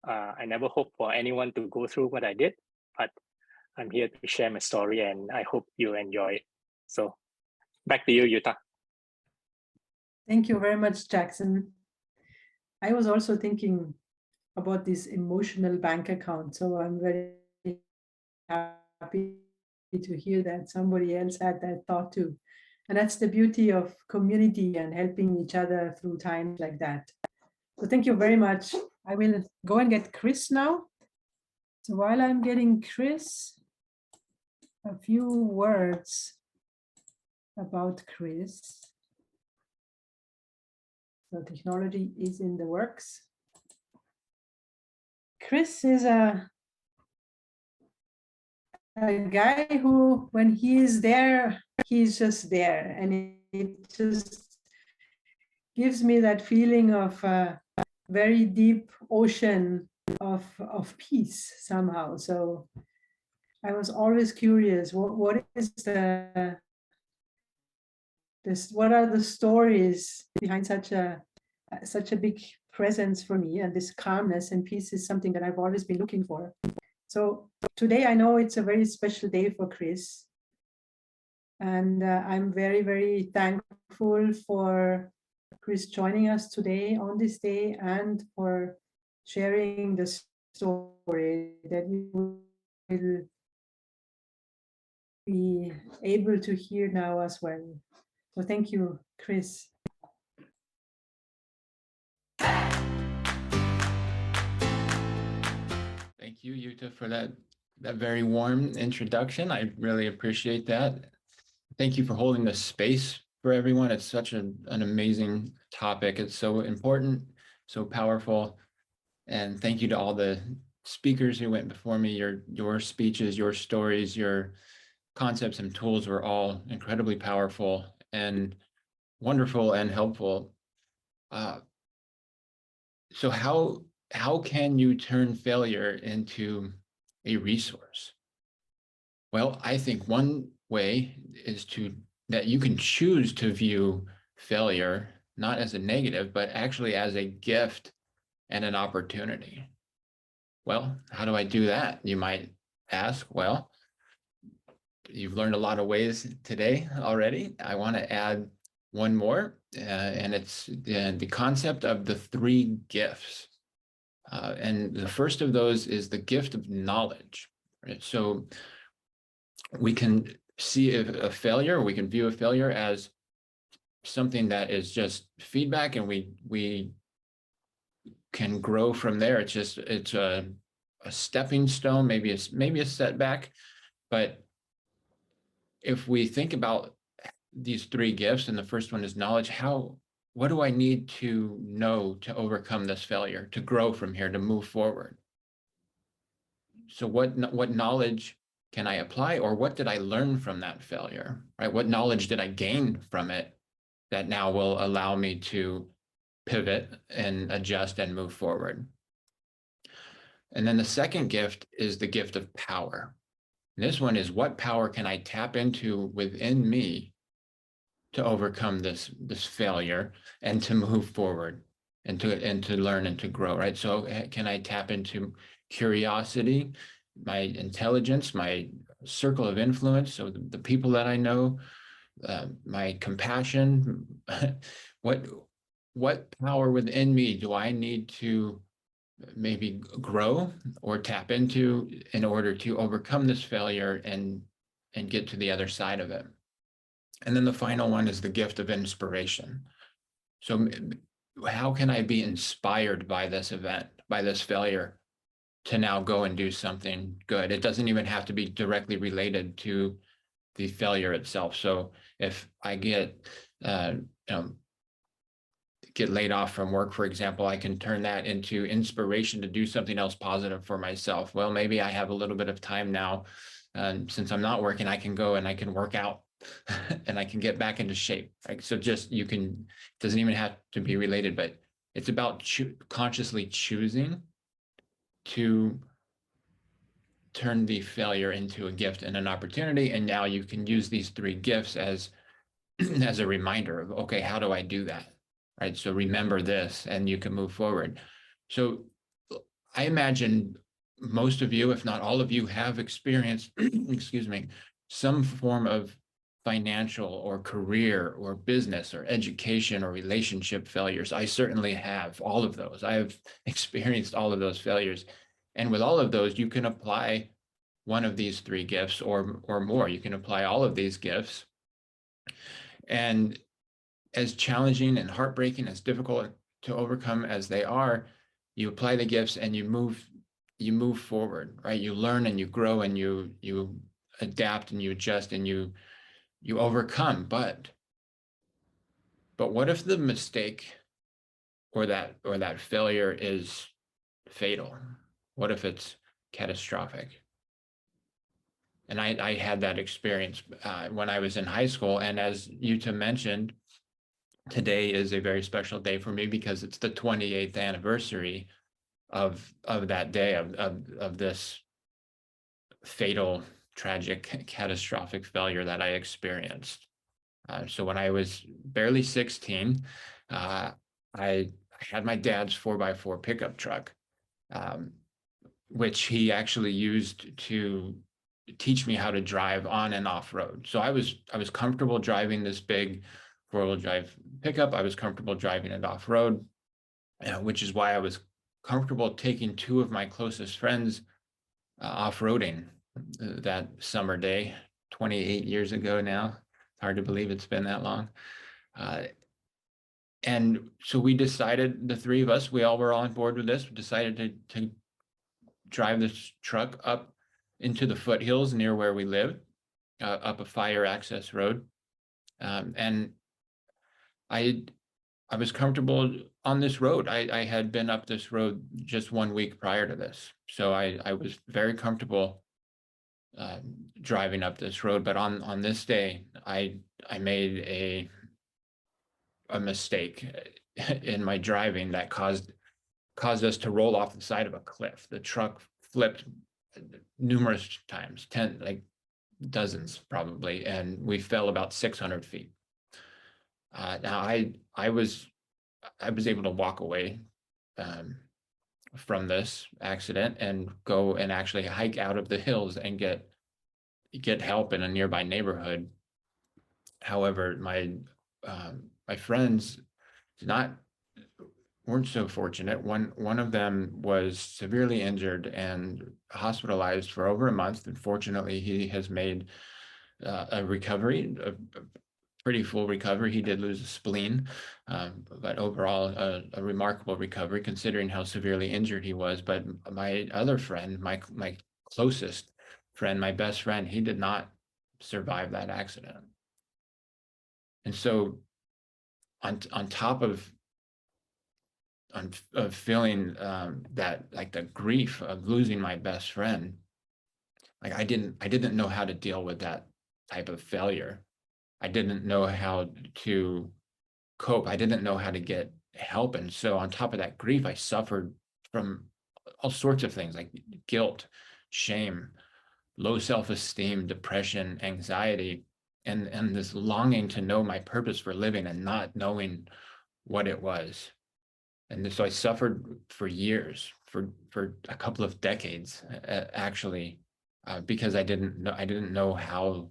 I never hope for anyone to go through what I did, but I'm here to share my story, and I hope you enjoy it. So back to you, Jutta. Thank you very much, Jackson. I was also thinking about this emotional bank account, so I'm very happy to hear that somebody else had that thought too. And that's the beauty of community and helping each other through times like that. So thank you very much. I will go and get Chris now. So while I'm getting Chris, a few words about Chris. So technology is in the works. Chris is a guy who, when he is there, he's just there, and it just gives me that feeling of a very deep ocean of peace somehow. So I was always curious, what is the this, what are the stories behind such a big presence for me, and this calmness and peace is something that I've always been looking for. So today I know it's a very special day for Chris, and I'm very, very thankful for Chris joining us today on this day and for sharing the story that you will be able to hear now as well. So thank you, Chris. Thank you, Jutta, for that very warm introduction. I really appreciate that. Thank you for holding this space for everyone. It's such an amazing topic. It's so important, so powerful. And thank you to all the speakers who went before me. Your speeches, your stories, your concepts and tools were all incredibly powerful and wonderful and helpful. So how can you turn failure into a resource? Well, I think one way is that you can choose to view failure not as a negative, but actually as a gift and an opportunity. Well, how do I do that? You might ask. Well, you've learned a lot of ways today already. I want to add one more, and it's the concept of the 3 gifts. And the first of those is the gift of knowledge. Right? So we can see a failure, we can view a failure as something that is just feedback, and we can grow from there. It's a stepping stone, maybe a setback. But if we think about these 3 gifts, and the first one is knowledge, what do I need to know to overcome this failure, to grow from here, to move forward? So what knowledge can I apply, or what did I learn from that failure, right? What knowledge did I gain from it that now will allow me to pivot and adjust and move forward? And then the second gift is the gift of power. And this one is, what power can I tap into within me to overcome this failure and to move forward and to learn and to grow, right? So can I tap into curiosity, my intelligence, my circle of influence, so the people that I know, my compassion? What power within me do I need to maybe grow or tap into in order to overcome this failure and get to the other side of it? And then the final one is the gift of inspiration. So how can I be inspired by this event, by this failure, to now go and do something good? It doesn't even have to be directly related to the failure itself. So if I get laid off from work, for example, I can turn that into inspiration to do something else positive for myself. Well, maybe I have a little bit of time now, since I'm not working, I can go and I can work out and I can get back into shape. Right? So it doesn't even have to be related, but it's about consciously choosing to turn the failure into a gift and an opportunity. And now you can use these 3 gifts as a reminder of, okay, how do I do that? Right. So remember this, and you can move forward. So I imagine most of you, if not all of you, have experienced, excuse me, some form of financial or career or business or education or relationship failures. I certainly have all of those. I have experienced all of those failures. And with all of those, you can apply one of these 3 gifts or more. You can apply all of these gifts. And as challenging and heartbreaking, as difficult to overcome as they are, you apply the gifts and you move forward, right? You learn and you grow and you adapt and you adjust and you overcome. But what if the mistake or that failure is fatal? What if it's catastrophic? And I had that experience when I was in high school. And as Jutta mentioned, today is a very special day for me because it's the 28th anniversary of that day, of this fatal, tragic, catastrophic failure that I experienced. So when I was barely 16, I had my dad's 4x4 pickup truck, which he actually used to teach me how to drive on and off road. So I was comfortable driving this big 4-wheel drive pickup. I was comfortable driving it off road, which is why I was comfortable taking two of my closest friends off-roading that summer day, 28 years ago now. It's hard to believe it's been that long. And so we decided, the three of us, we all were on board with this. We decided to drive this truck up into the foothills near where we live, up a fire access road. And I was comfortable on this road. I had been up this road just 1 week prior to this. So I was very comfortable driving up this road. But on this day, I made a mistake in my driving that caused us to roll off the side of a cliff. The truck flipped numerous times, like dozens probably, and we fell about 600 feet. Now I was able to walk away from this accident and go and actually hike out of the hills and get help in a nearby neighborhood. However, my friends weren't so fortunate. One of them was severely injured and hospitalized for over a month. And fortunately, he has made a recovery, a pretty full recovery. He did lose a spleen, but overall a remarkable recovery considering how severely injured he was. But my other friend, my closest friend, my best friend, he did not survive that accident. And so on top of feeling that, like, the grief of losing my best friend, like I didn't know how to deal with that type of failure. I didn't know how to cope. I didn't know how to get help. And so on top of that grief, I suffered from all sorts of things like guilt, shame, low self-esteem, depression, anxiety, and this longing to know my purpose for living and not knowing what it was. And so I suffered for years, for a couple of decades, actually, because I didn't know how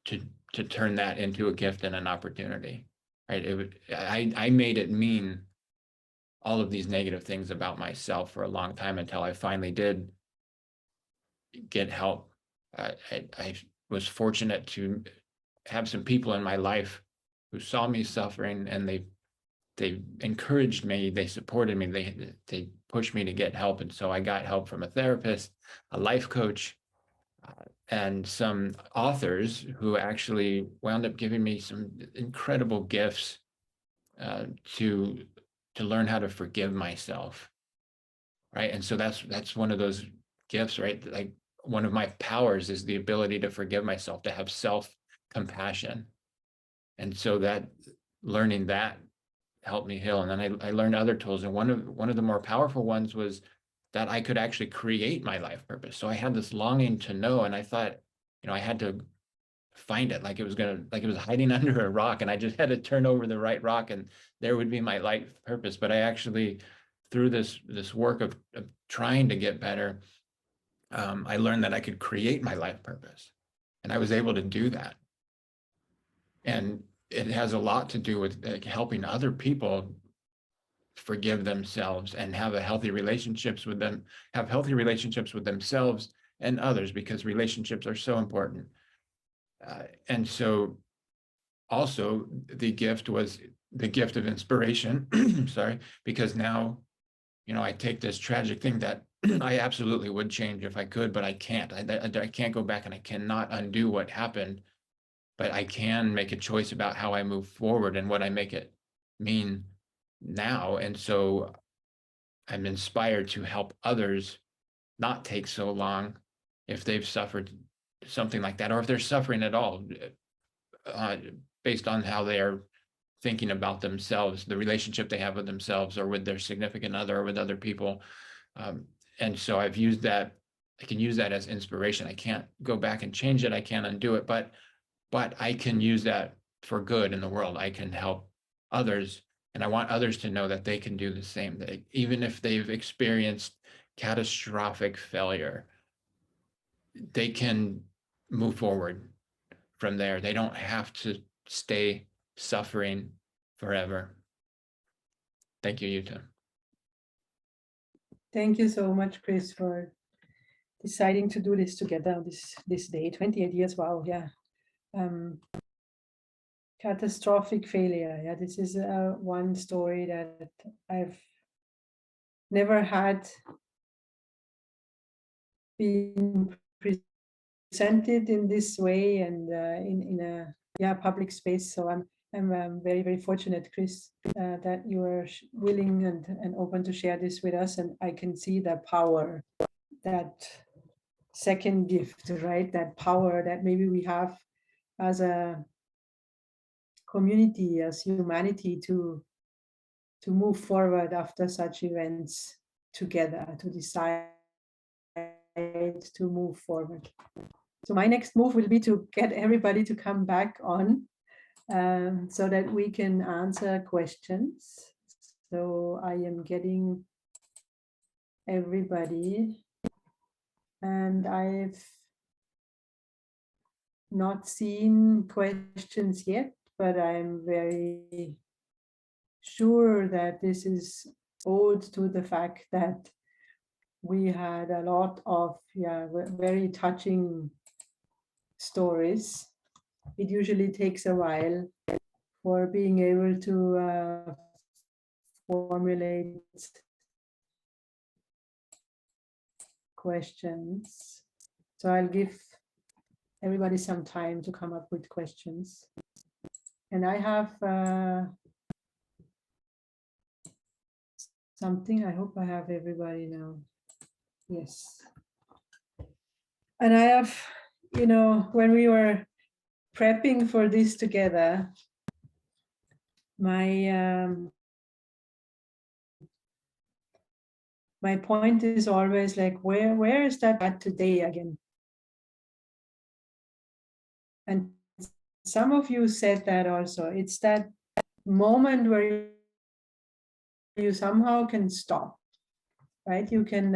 to turn that into a gift and an opportunity. Right? I made it mean all of these negative things about myself for a long time until I finally did get help. I was fortunate to have some people in my life who saw me suffering, and they encouraged me, they supported me, they pushed me to get help. And so I got help from a therapist, a life coach, and some authors who actually wound up giving me some incredible gifts to learn how to forgive myself. Right. And so that's one of those gifts, right? Like, one of my powers is the ability to forgive myself, to have self-compassion. And so that learning that helped me heal. And then I learned other tools. And one of the more powerful ones was that I could actually create my life purpose. So I had this longing to know, and I thought, I had to find it, like it was hiding under a rock, and I just had to turn over the right rock and there would be my life purpose. But I actually, through this work of trying to get better, I learned that I could create my life purpose, and I was able to do that. And it has a lot to do with helping other people forgive themselves and have healthy relationships with themselves and others, because relationships are so important. And so also the gift was the gift of inspiration. Sorry, because now, I take this tragic thing that I absolutely would change if I could, but I can't. I can't go back, and I cannot undo what happened, but I can make a choice about how I move forward and what I make it mean now. And so I'm inspired to help others not take so long if they've suffered something like that, or if they're suffering at all, based on how they are thinking about themselves, the relationship they have with themselves or with their significant other or with other people. And so I've used that, I can use that as inspiration. I can't go back and change it, I can't undo it, but but I can use that for good in the world. I can help others, and I want others to know that they can do the same thing, even if they've experienced catastrophic failure. They can move forward from there. They don't have to stay suffering forever. Thank you, Jutta. Thank you so much, Chris, for deciding to do this together this day. 28 years, wow, yeah. Catastrophic failure. Yeah, this is one story that I've never had been presented in this way and in a public space. So I'm very, very fortunate, Chris, that you are willing and open to share this with us. And I can see the power, that second gift, right? That power that maybe we have as a community, as humanity, to move forward after such events together, to decide to move forward. So my next move will be to get everybody to come back on so that we can answer questions. So I am getting everybody, and I've not seen questions yet, but I'm very sure that this is owed to the fact that we had a lot of very touching stories. It usually takes a while for being able to formulate questions. So I'll give everybody some time to come up with questions. And I have something. I hope I have everybody now. Yes. And I have, when we were prepping for this together, my point is always like, where is that at today again? And some of you said that also. It's that moment where you somehow can stop, right? You can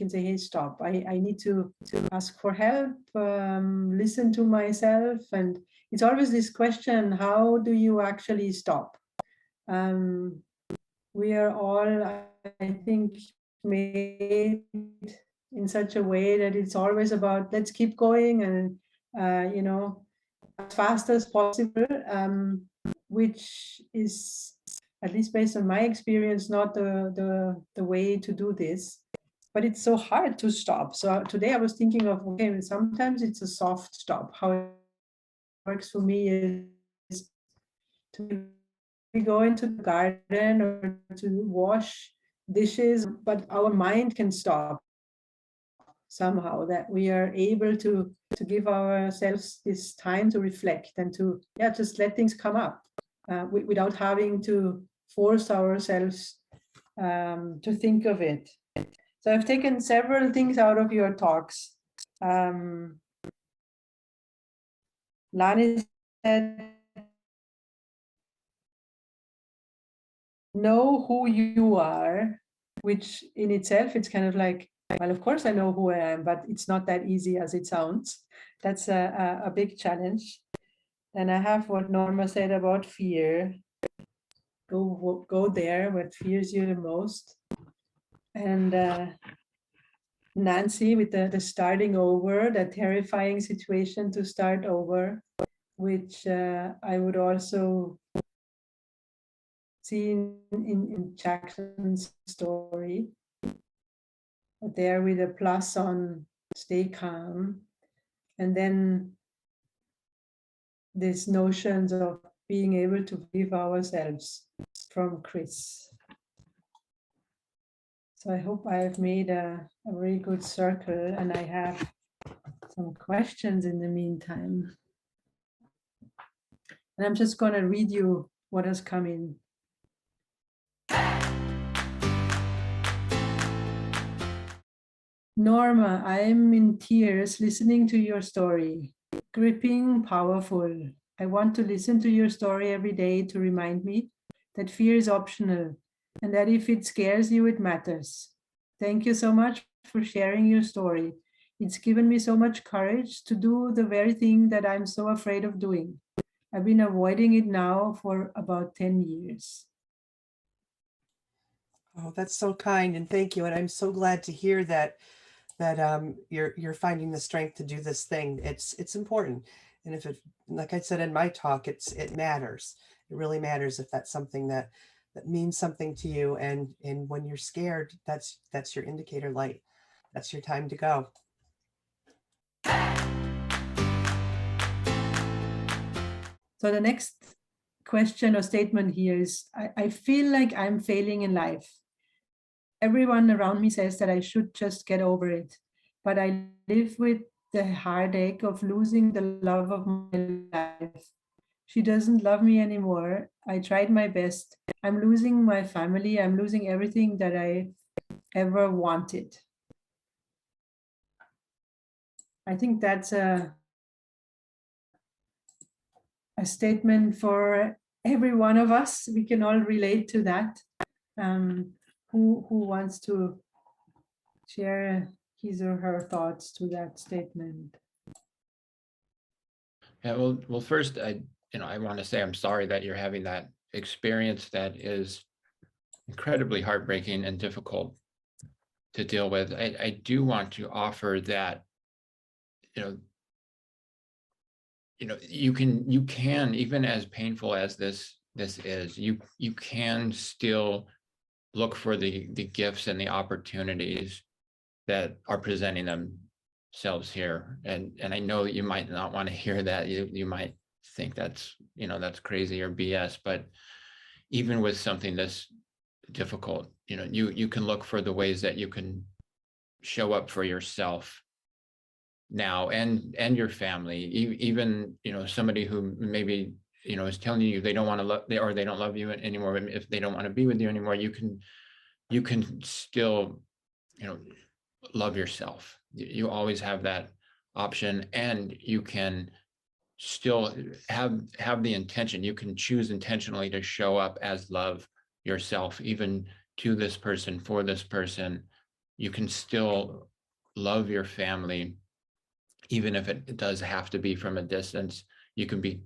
say, hey, stop. I need to ask for help, listen to myself. And it's always this question, how do you actually stop? We are all, I think, made in such a way that it's always about, let's keep going and, as fast as possible, which is, at least based on my experience, not the way to do this. But it's so hard to stop. So today I was thinking of, okay, sometimes it's a soft stop. How it works for me is to go into the garden or to wash dishes, but our mind can stop somehow, that we are able to give ourselves this time to reflect and to just let things come up without having to force ourselves to think of it. So I've taken several things out of your talks. Lani said, know who you are, which in itself, it's kind of like, well, of course I know who I am, but it's not that easy as it sounds. That's a big challenge. And I have what Norma said about fear. Go there, what fears you the most. And Nancy with the starting over, the terrifying situation to start over, which I would also see in Jackson's story. There with a plus on stay calm. And then these notions of being able to forgive ourselves from Chris. So I hope I have made a very good circle, and I have some questions in the meantime. And I'm just going to read you what has come in. Norma, I'm in tears listening to your story. gripping, powerful. I want to listen to your story every day to remind me that fear is optional and that if it scares you, it matters. Thank you so much for sharing your story. It's given me so much courage to do the very thing that I'm so afraid of doing. I've been avoiding it now for about 10 years. Oh, that's so kind, and thank you. And I'm so glad to hear that you're finding the strength to do this thing. It's important. And if it, like I said in my talk, it matters. It really matters if that's something that means something to you. And when you're scared, that's your indicator light. That's your time to go. So the next question or statement here is, I feel like I'm failing in life. Everyone around me says that I should just get over it, but I live with the heartache of losing the love of my life. She doesn't love me anymore. I tried my best. I'm losing my family. I'm losing everything that I ever wanted. I think that's a statement for every one of us. We can all relate to that. Who wants to share his or her thoughts to that statement? Yeah, well, first, I want to say I'm sorry that you're having that experience that is incredibly heartbreaking and difficult to deal with. I do want to offer that, you can, even as painful as this is, you can still look for the gifts and the opportunities that are presenting themselves here. And I know that you might not want to hear that. You might think that's crazy or BS, but even with something this difficult, you can look for the ways that you can show up for yourself now and your family. Even somebody who maybe is telling you they don't want to love, or they don't love you anymore, if they don't want to be with you anymore, you can still love yourself. You always have that option, and you can still have the intention. You can choose intentionally to show up as love yourself, even to this person, for this person. You can still love your family, even if it does have to be from a distance. You can be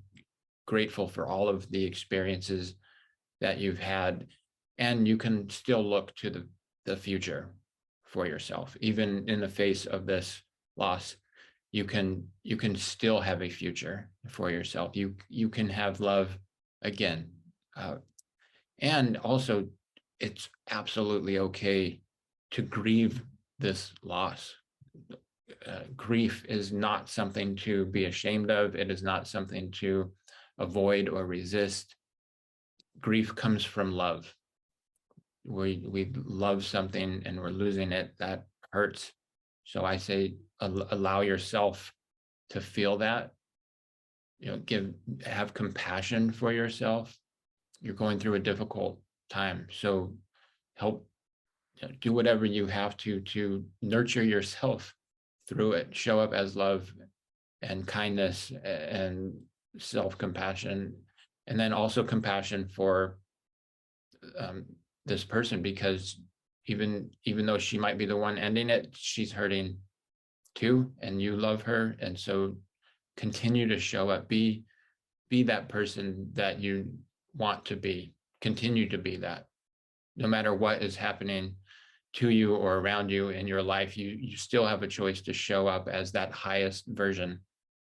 grateful for all of the experiences that you've had, and you can still look to the future for yourself. Even in the face of this loss, you can still have a future for yourself. You can have love again. And also, it's absolutely okay to grieve this loss. Grief is not something to be ashamed of. It is not something to avoid or resist. Grief comes from love. We love something and we're losing it. That hurts. So I say, allow yourself to feel that. Have compassion for yourself. You're going through a difficult time, so help. Do whatever you have to nurture yourself through it. Show up as love and kindness and self-compassion, and then also compassion for this person, because even though she might be the one ending it, she's hurting too, and you love her. And so continue to show up, be that person that you want to be. Continue to be that, no matter what is happening to you or around you in your life. You still have a choice to show up as that highest version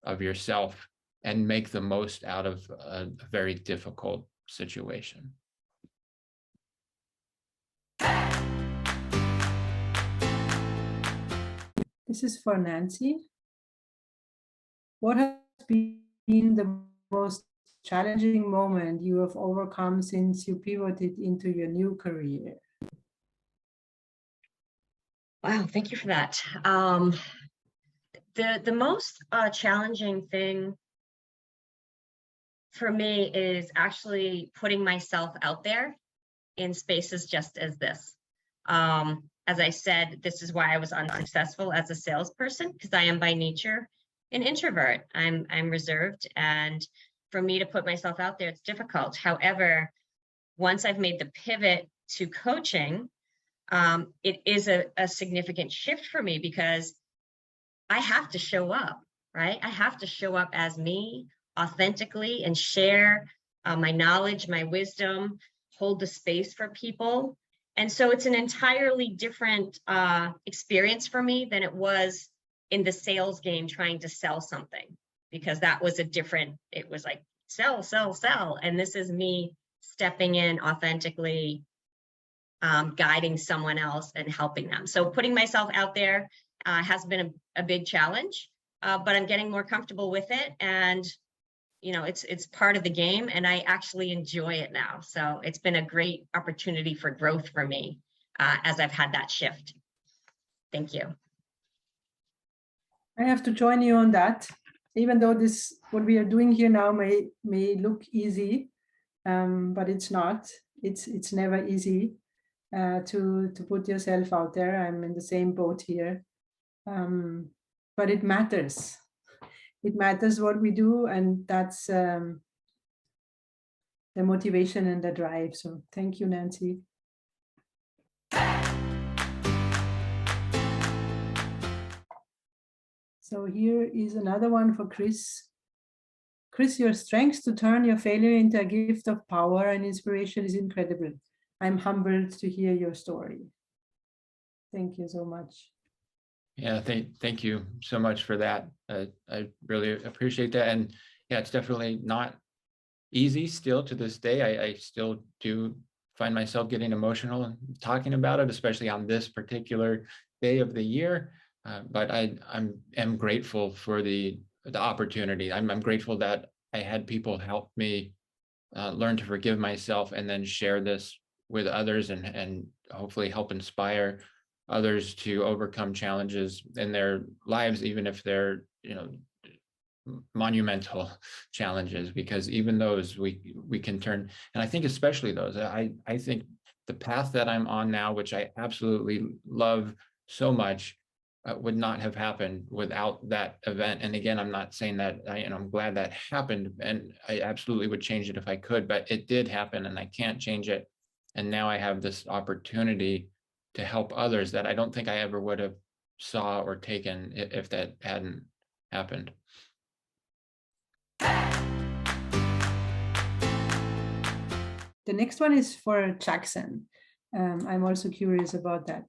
of yourself and make the most out of a very difficult situation. This is for Nancy. What has been the most challenging moment you have overcome since you pivoted into your new career? Wow, thank you for that. The most challenging thing for me is actually putting myself out there in spaces just as this. As I said, this is why I was unsuccessful as a salesperson, because I am by nature an introvert. I'm reserved, and for me to put myself out there, it's difficult. However, once I've made the pivot to coaching, it is a significant shift for me because I have to show up, right? I have to show up as me authentically and share my knowledge, my wisdom, hold the space for people. And so it's an entirely different experience for me than it was in the sales game trying to sell something, because that was it was like sell, sell, sell. And this is me stepping in authentically, guiding someone else and helping them. So putting myself out there has been a big challenge, but I'm getting more comfortable with it. And, you know, it's part of the game, and I actually enjoy it now. So it's been a great opportunity for growth for me as I've had that shift. Thank you. I have to join you on that, even though what we are doing here now may look easy, but it's not. It's never easy to put yourself out there. I'm in the same boat here, but it matters. It matters what we do, and that's the motivation and the drive. So thank you, Nancy. So here is another one for Chris. Chris, your strength to turn your failure into a gift of power and inspiration is incredible. I'm humbled to hear your story. Thank you so much. Yeah, thank you so much for that. I really appreciate that. And yeah, it's definitely not easy still to this day. I still do find myself getting emotional and talking about it, especially on this particular day of the year. But I am grateful for the opportunity. I'm grateful that I had people help me learn to forgive myself and then share this with others and hopefully help inspire others to overcome challenges in their lives, even if they're, you know, monumental challenges, because even those we can turn. And I think especially those, I think the path that I'm on now, which I absolutely love so much, would not have happened without that event. And again, I'm not saying that I'm glad that happened, and I absolutely would change it if I could, but it did happen and I can't change it. And now I have this opportunity to help others that I don't think I ever would have saw or taken if that hadn't happened. The next one is for Jackson. I'm also curious about that.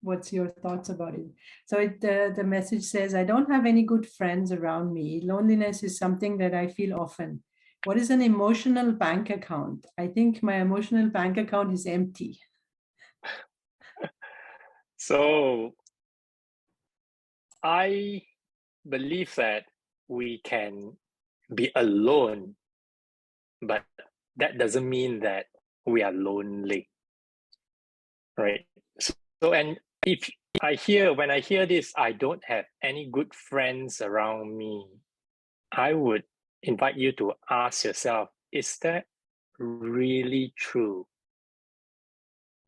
What's your thoughts about it? So the message says, I don't have any good friends around me. Loneliness is something that I feel often. What is an emotional bank account? I think my emotional bank account is empty. So I believe that we can be alone, but that doesn't mean that we are lonely, right? So and if when I hear this, I don't have any good friends around me, I would invite you to ask yourself, is that really true?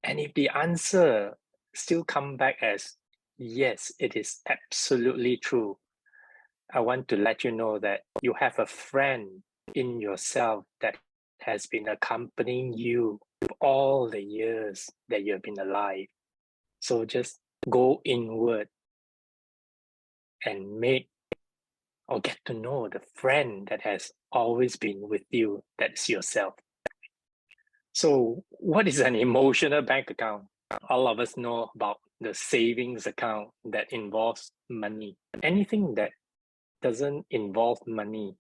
And if the answer still come back as yes, it is absolutely true, I want to let you know that you have a friend in yourself that has been accompanying you all the years that you've been alive. So just go inward and make or get to know the friend that has always been with you, that's yourself. So what is an emotional bank account? All of us know about the savings account that involves money. Anything that doesn't involve money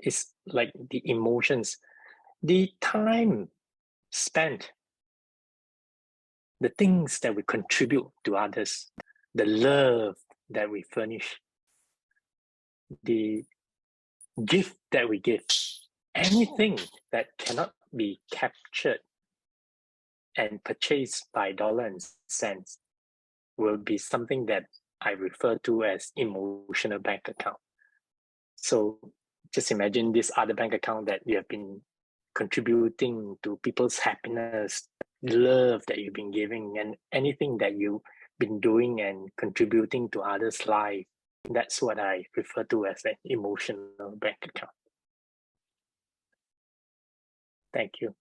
is like the emotions, the time spent, the things that we contribute to others, the love that we furnish, the gift that we give, anything that cannot be captured and purchased by dollar and cents will be something that I refer to as emotional bank account. So just imagine this other bank account that you have been contributing to people's happiness, love that you've been giving, and anything that you've been doing and contributing to others' life That's what I refer to as an emotional bank account. Thank you.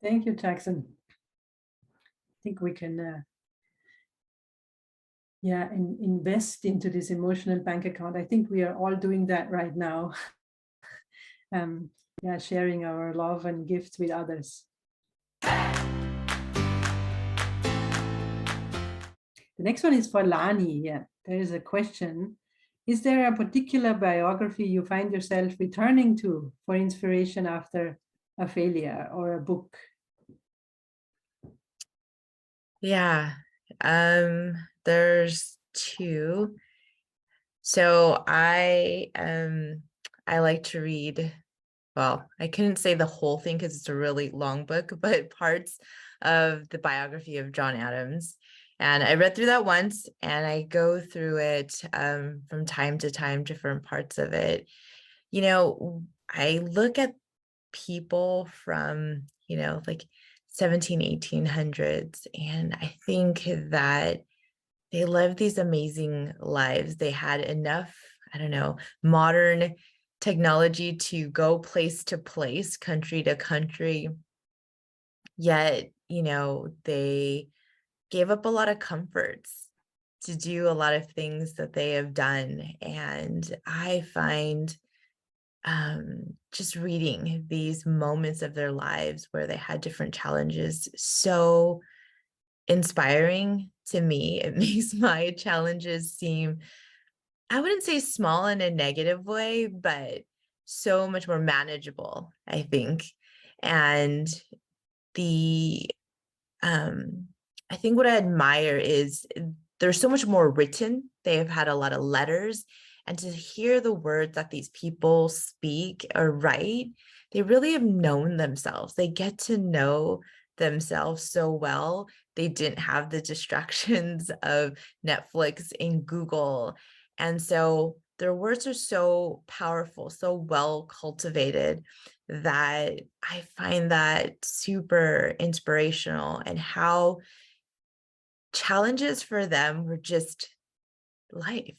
Thank you, Jackson. I think we can, invest into this emotional bank account. I think we are all doing that right now. Sharing our love and gifts with others. The next one is for Lani. Yeah, there is a question. Is there a particular biography you find yourself returning to for inspiration after a failure or a book? Yeah, there's two. So I like to read, well, I couldn't say the whole thing because it's a really long book, but parts of the biography of John Adams. And I read through that once, and I go through it from time to time, different parts of it. You know, I look at people from, like 1800s, and I think that they lived these amazing lives. They had enough, I don't know, modern technology to go place to place, country to country. Yet, they gave up a lot of comforts to do a lot of things that they have done. And I find just reading these moments of their lives where they had different challenges so inspiring to me. It makes my challenges seem, I wouldn't say small in a negative way, but so much more manageable, I think. And the I think what I admire is there's so much more written. They have had a lot of letters, and to hear the words that these people speak or write, they really have known themselves. They get to know themselves so well. They didn't have the distractions of Netflix and Google. And so their words are so powerful, so well cultivated, that I find that super inspirational, and how challenges for them were just life,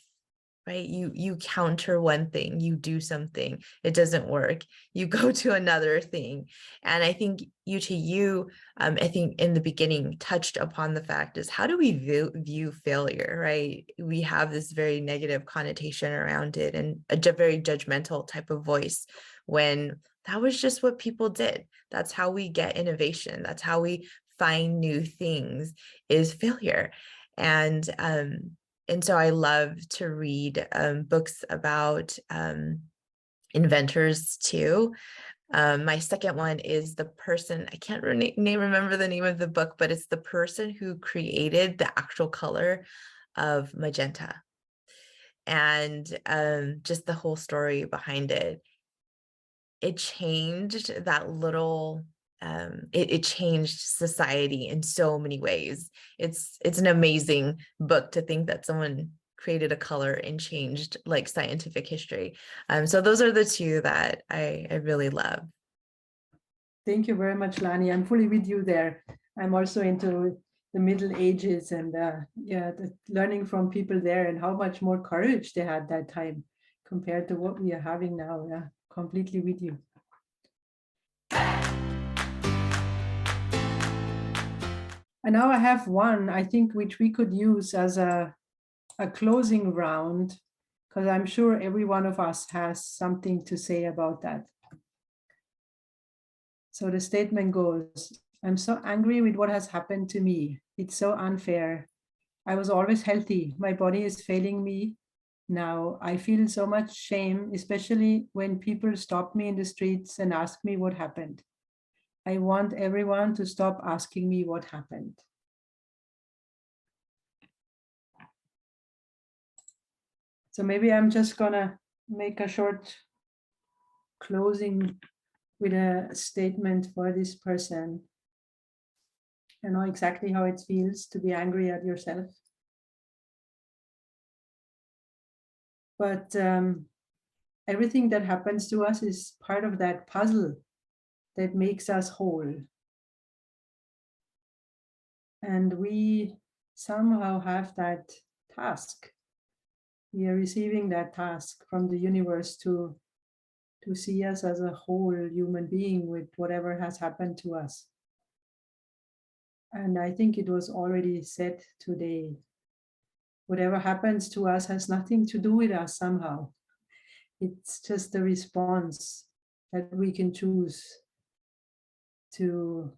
right? You counter one thing, you do something, it doesn't work, you go to another thing. And I think you I think in the beginning touched upon the fact is, how do we view failure, right? We have this very negative connotation around it, and a very judgmental type of voice, when that was just what people did. That's how we get innovation. That's how we find new things, is failure. And so I love to read books about inventors too. My second one is the person, I can't remember the name of the book, but it's the person who created the actual color of magenta, and just the whole story behind it. It changed that little, it changed society in so many ways. It's an amazing book to think that someone created a color and changed like scientific history. So those are the two that I really love. Thank you very much, Lani. I'm fully with you there. I'm also into the Middle Ages, and learning from people there and how much more courage they had that time compared to what we are having now. Yeah, completely with you. And now I have one, I think, which we could use as a closing round, because I'm sure every one of us has something to say about that. So the statement goes, I'm so angry with what has happened to me. It's so unfair. I was always healthy. My body is failing me now. I feel so much shame, especially when people stop me in the streets and ask me what happened. I want everyone to stop asking me what happened. So maybe I'm just gonna make a short closing with a statement for this person. You know exactly how it feels to be angry at yourself. But everything that happens to us is part of that puzzle that makes us whole. And we somehow have that task we are receiving that task from the universe to see us as a whole human being with whatever has happened to us. And I think it was already said today, whatever happens to us has nothing to do with us somehow. It's just a response that we can choose to,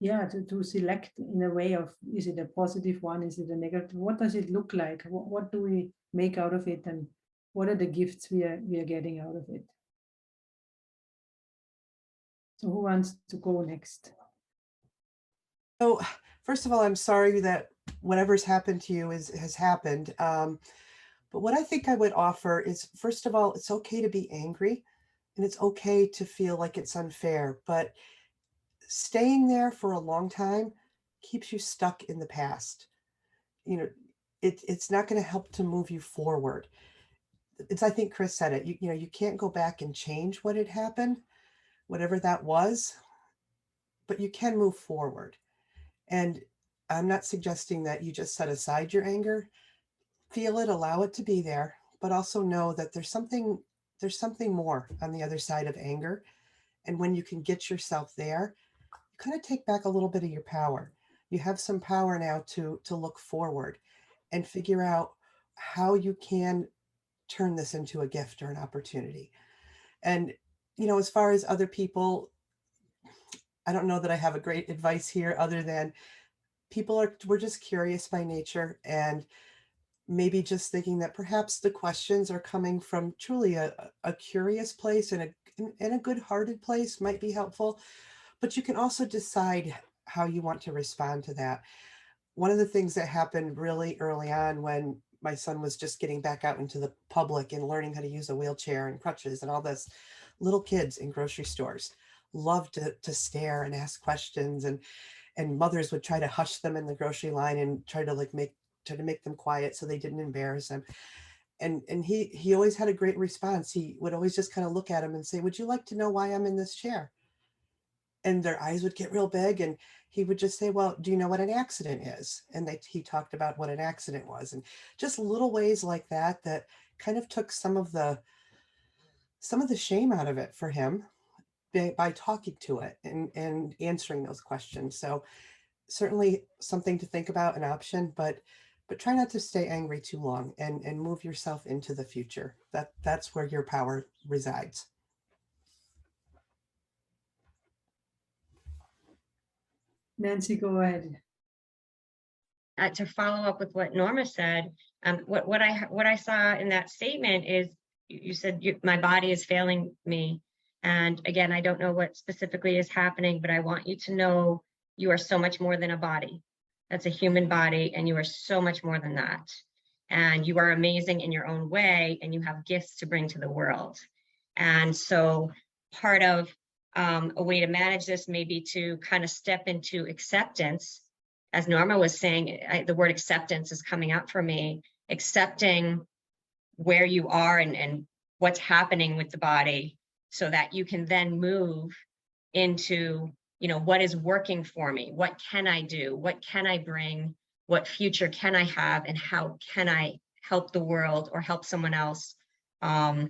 yeah, to select in a way of, is it a positive one, is it a negative, what does it look like, what do we make out of it, and what are the gifts we are getting out of it. So who wants to go next? So first of all, I'm sorry that whatever's happened to you has happened. But what I think I would offer is, first of all, it's okay to be angry and it's okay to feel like it's unfair, but staying there for a long time keeps you stuck in the past. You know, it's not going to help to move you forward. It's, I think Chris said it, you know, you can't go back and change what had happened, whatever that was, but you can move forward. And I'm not suggesting that you just set aside your anger. Feel it, allow it to be there, but also know that there's something more on the other side of anger. And when you can get yourself there, you kind of take back a little bit of your power. You have some power now to look forward and figure out how you can turn this into a gift or an opportunity. And, you know, as far as other people, I don't know that I have a great advice here other than we're just curious by nature, and maybe just thinking that perhaps the questions are coming from truly a curious place and a good-hearted place might be helpful, but you can also decide how you want to respond to that. One of the things that happened really early on when my son was just getting back out into the public and learning how to use a wheelchair and crutches and all this, little kids in grocery stores loved to stare and ask questions, and mothers would try to hush them in the grocery line and try to make them quiet so they didn't embarrass them. And he always had a great response. He would always just kind of look at him and say, "Would you like to know why I'm in this chair?" And their eyes would get real big, and he would just say, "Well, do you know what an accident is?" And he talked about what an accident was, and just little ways like that kind of took some of the shame out of it for him by talking to it and answering those questions. So certainly something to think about, an option, but try not to stay angry too long and move yourself into the future. That's where your power resides. Nancy, go ahead. To follow up with what Norma said, what I saw in that statement is you said my body is failing me. And again, I don't know what specifically is happening, but I want you to know you are so much more than a body. That's a human body, and you are so much more than that. And you are amazing in your own way, and you have gifts to bring to the world. And so part of a way to manage this may be to kind of step into acceptance. As Norma was saying, the word acceptance is coming up for me, accepting where you are and what's happening with the body, so that you can then move into, you know, what is working for me? What can I do? What can I bring? What future can I have? And how can I help the world or help someone else? I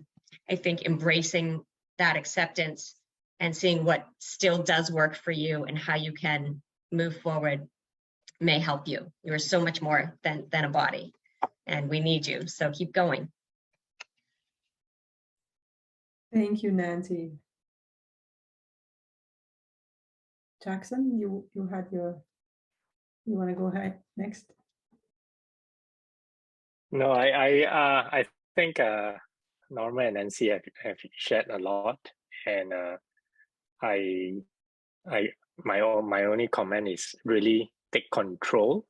think embracing that acceptance and seeing what still does work for you and how you can move forward may help you. You are so much more than a body, and we need you. So keep going. Thank you, Nancy. Jackson, you want to go ahead next? No, I think Norma and Nancy have shared a lot, and my only comment is really take control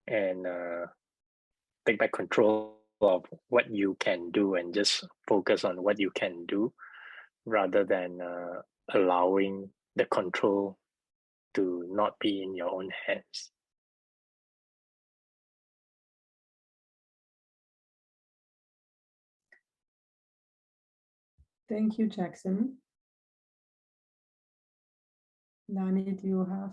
and take back control of what you can do, and just focus on what you can do rather than allowing the control to not be in your own hands. Thank you, Jackson. Lani, do you have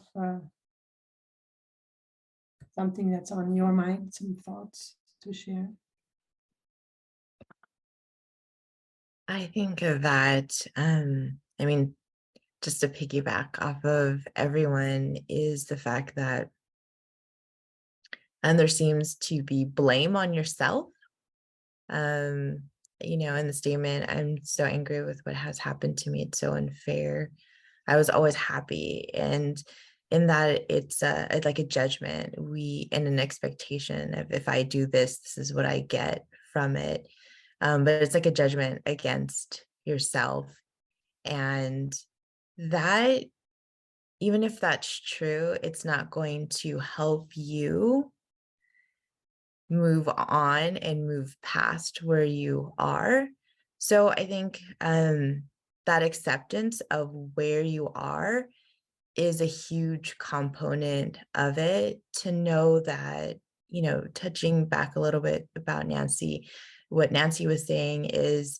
something that's on your mind, some thoughts to share? I think that, I mean, just to piggyback off of everyone, is the fact that, and there seems to be blame on yourself. In the statement, I'm so angry with what has happened to me. It's so unfair. I was always happy. And in that, it's like a judgment, and an expectation of, if I do this, this is what I get from it. But it's like a judgment against yourself. And that, even if that's true, it's not going to help you move on and move past where you are. So I think that acceptance of where you are is a huge component of it, to know that, touching back a little bit about Nancy, what Nancy was saying is,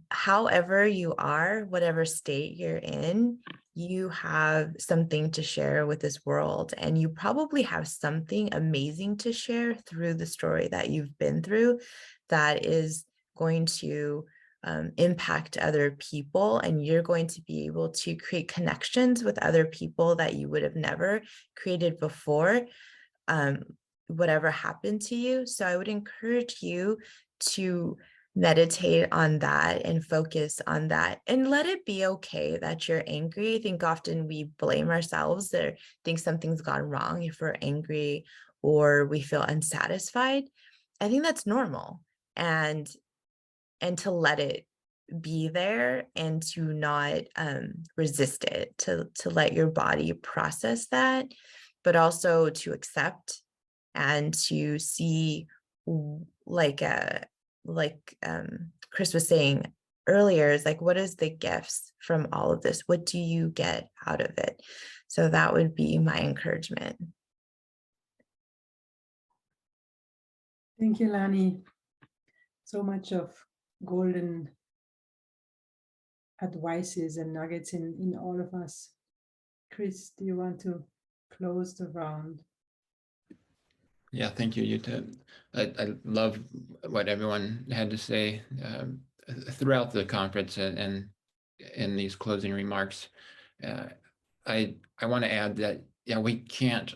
however you are, whatever state you're in, you have something to share with this world, and you probably have something amazing to share through the story that you've been through that is going to impact other people, and you're going to be able to create connections with other people that you would have never created before, whatever happened to you. So I would encourage you to meditate on that and focus on that, and let it be okay that you're angry. I think often we blame ourselves or think something's gone wrong if we're angry or we feel unsatisfied. I think that's normal, and to let it be there, and to not resist it, to let your body process that, but also to accept and to see, like Chris was saying earlier, is like, what is the gifts from all of this? What do you get out of it? So that would be my encouragement. Thank you, Lani. So much of golden advices and nuggets in all of us. Chris, do you want to close the round? Yeah, thank you, Jutta. I love what everyone had to say throughout the conference, and in these closing remarks. I want to add that, yeah, we can't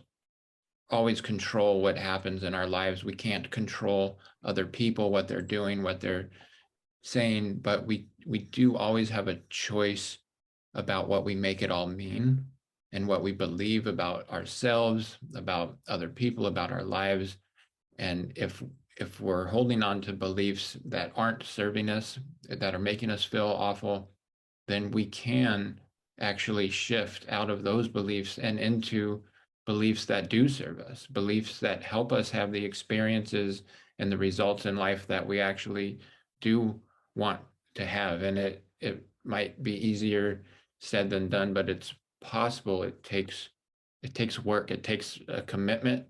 always control what happens in our lives. We can't control other people, what they're doing, what they're saying, but we do always have a choice about what we make it all mean, and what we believe about ourselves, about other people, about our lives. And if we're holding on to beliefs that aren't serving us, that are making us feel awful, then we can actually shift out of those beliefs and into beliefs that do serve us, beliefs that help us have the experiences and the results in life that we actually do want to have. And it might be easier said than done, but it's possible. It takes work. It takes a commitment.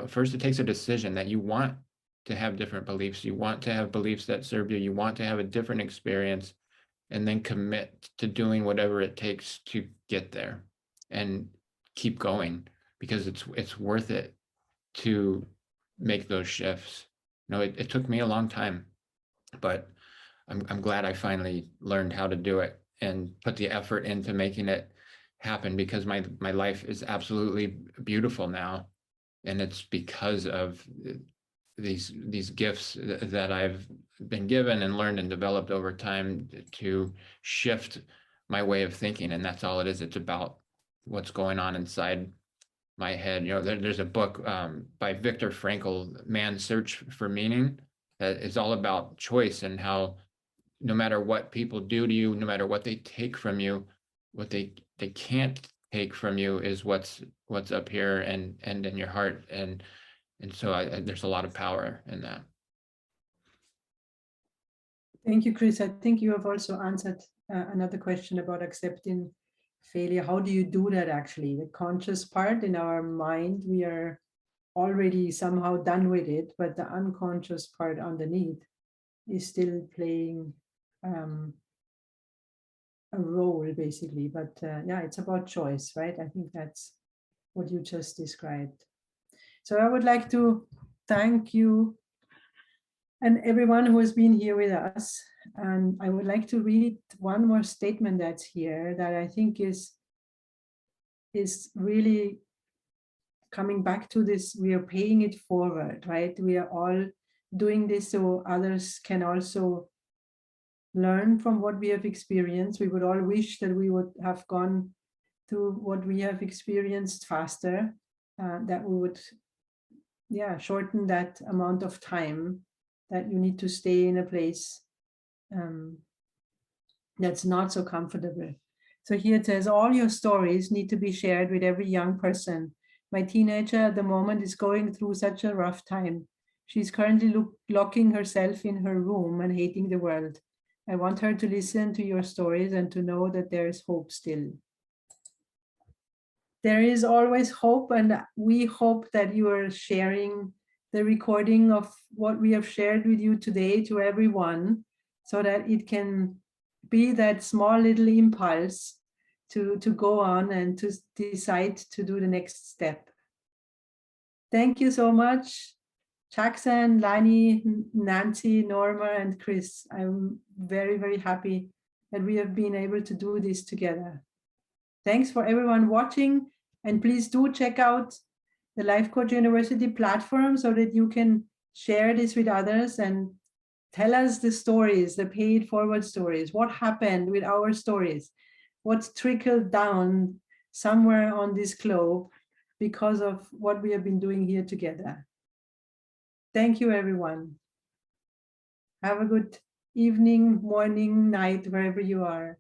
First it takes a decision that you want to have different beliefs. You want to have beliefs that serve you. You want to have a different experience, and then commit to doing whatever it takes to get there, and keep going, because it's worth it to make those shifts. It took me a long time, but I'm glad I finally learned how to do it and put the effort into making it happen, because my life is absolutely beautiful now, and it's because of these gifts that I've been given and learned and developed over time to shift my way of thinking. And that's all it is. It's about what's going on inside my head. There's a book by Viktor Frankl, Man's Search for Meaning, that is all about choice, and how no matter what people do to you, no matter what they take from you, what they can't take from you is what's up here and in your heart. And so there's a lot of power in that. Thank you, Chris. I think you have also answered another question about accepting failure. How do you do that actually? The conscious part in our mind, we are already somehow done with it, but the unconscious part underneath is still playing a role, basically. But yeah, it's about choice, right? I think that's what you just described. So I would like to thank you and everyone who has been here with us. And I would like to read one more statement that's here that I think is really coming back to this. We are paying it forward, right? We are all doing this so others can also learn from what we have experienced. We would all wish that we would have gone through what we have experienced faster, that we would, shorten that amount of time that you need to stay in a place that's not so comfortable. So here it says, all your stories need to be shared with every young person. My teenager at the moment is going through such a rough time. She's currently locking herself in her room and hating the world. I want her to listen to your stories and to know that there is hope still. There is always hope, and we hope that you are sharing the recording of what we have shared with you today to everyone, so that it can be that small little impulse to go on and to decide to do the next step. Thank you so much, Jackson, Lani, Nancy, Norma, and Chris. I'm very, very happy that we have been able to do this together. Thanks for everyone watching, and please do check out the Life Coach University platform so that you can share this with others and tell us the stories, the pay it forward stories. What happened with our stories? What's trickled down somewhere on this globe because of what we have been doing here together? Thank you, everyone. Have a good evening, morning, night, wherever you are.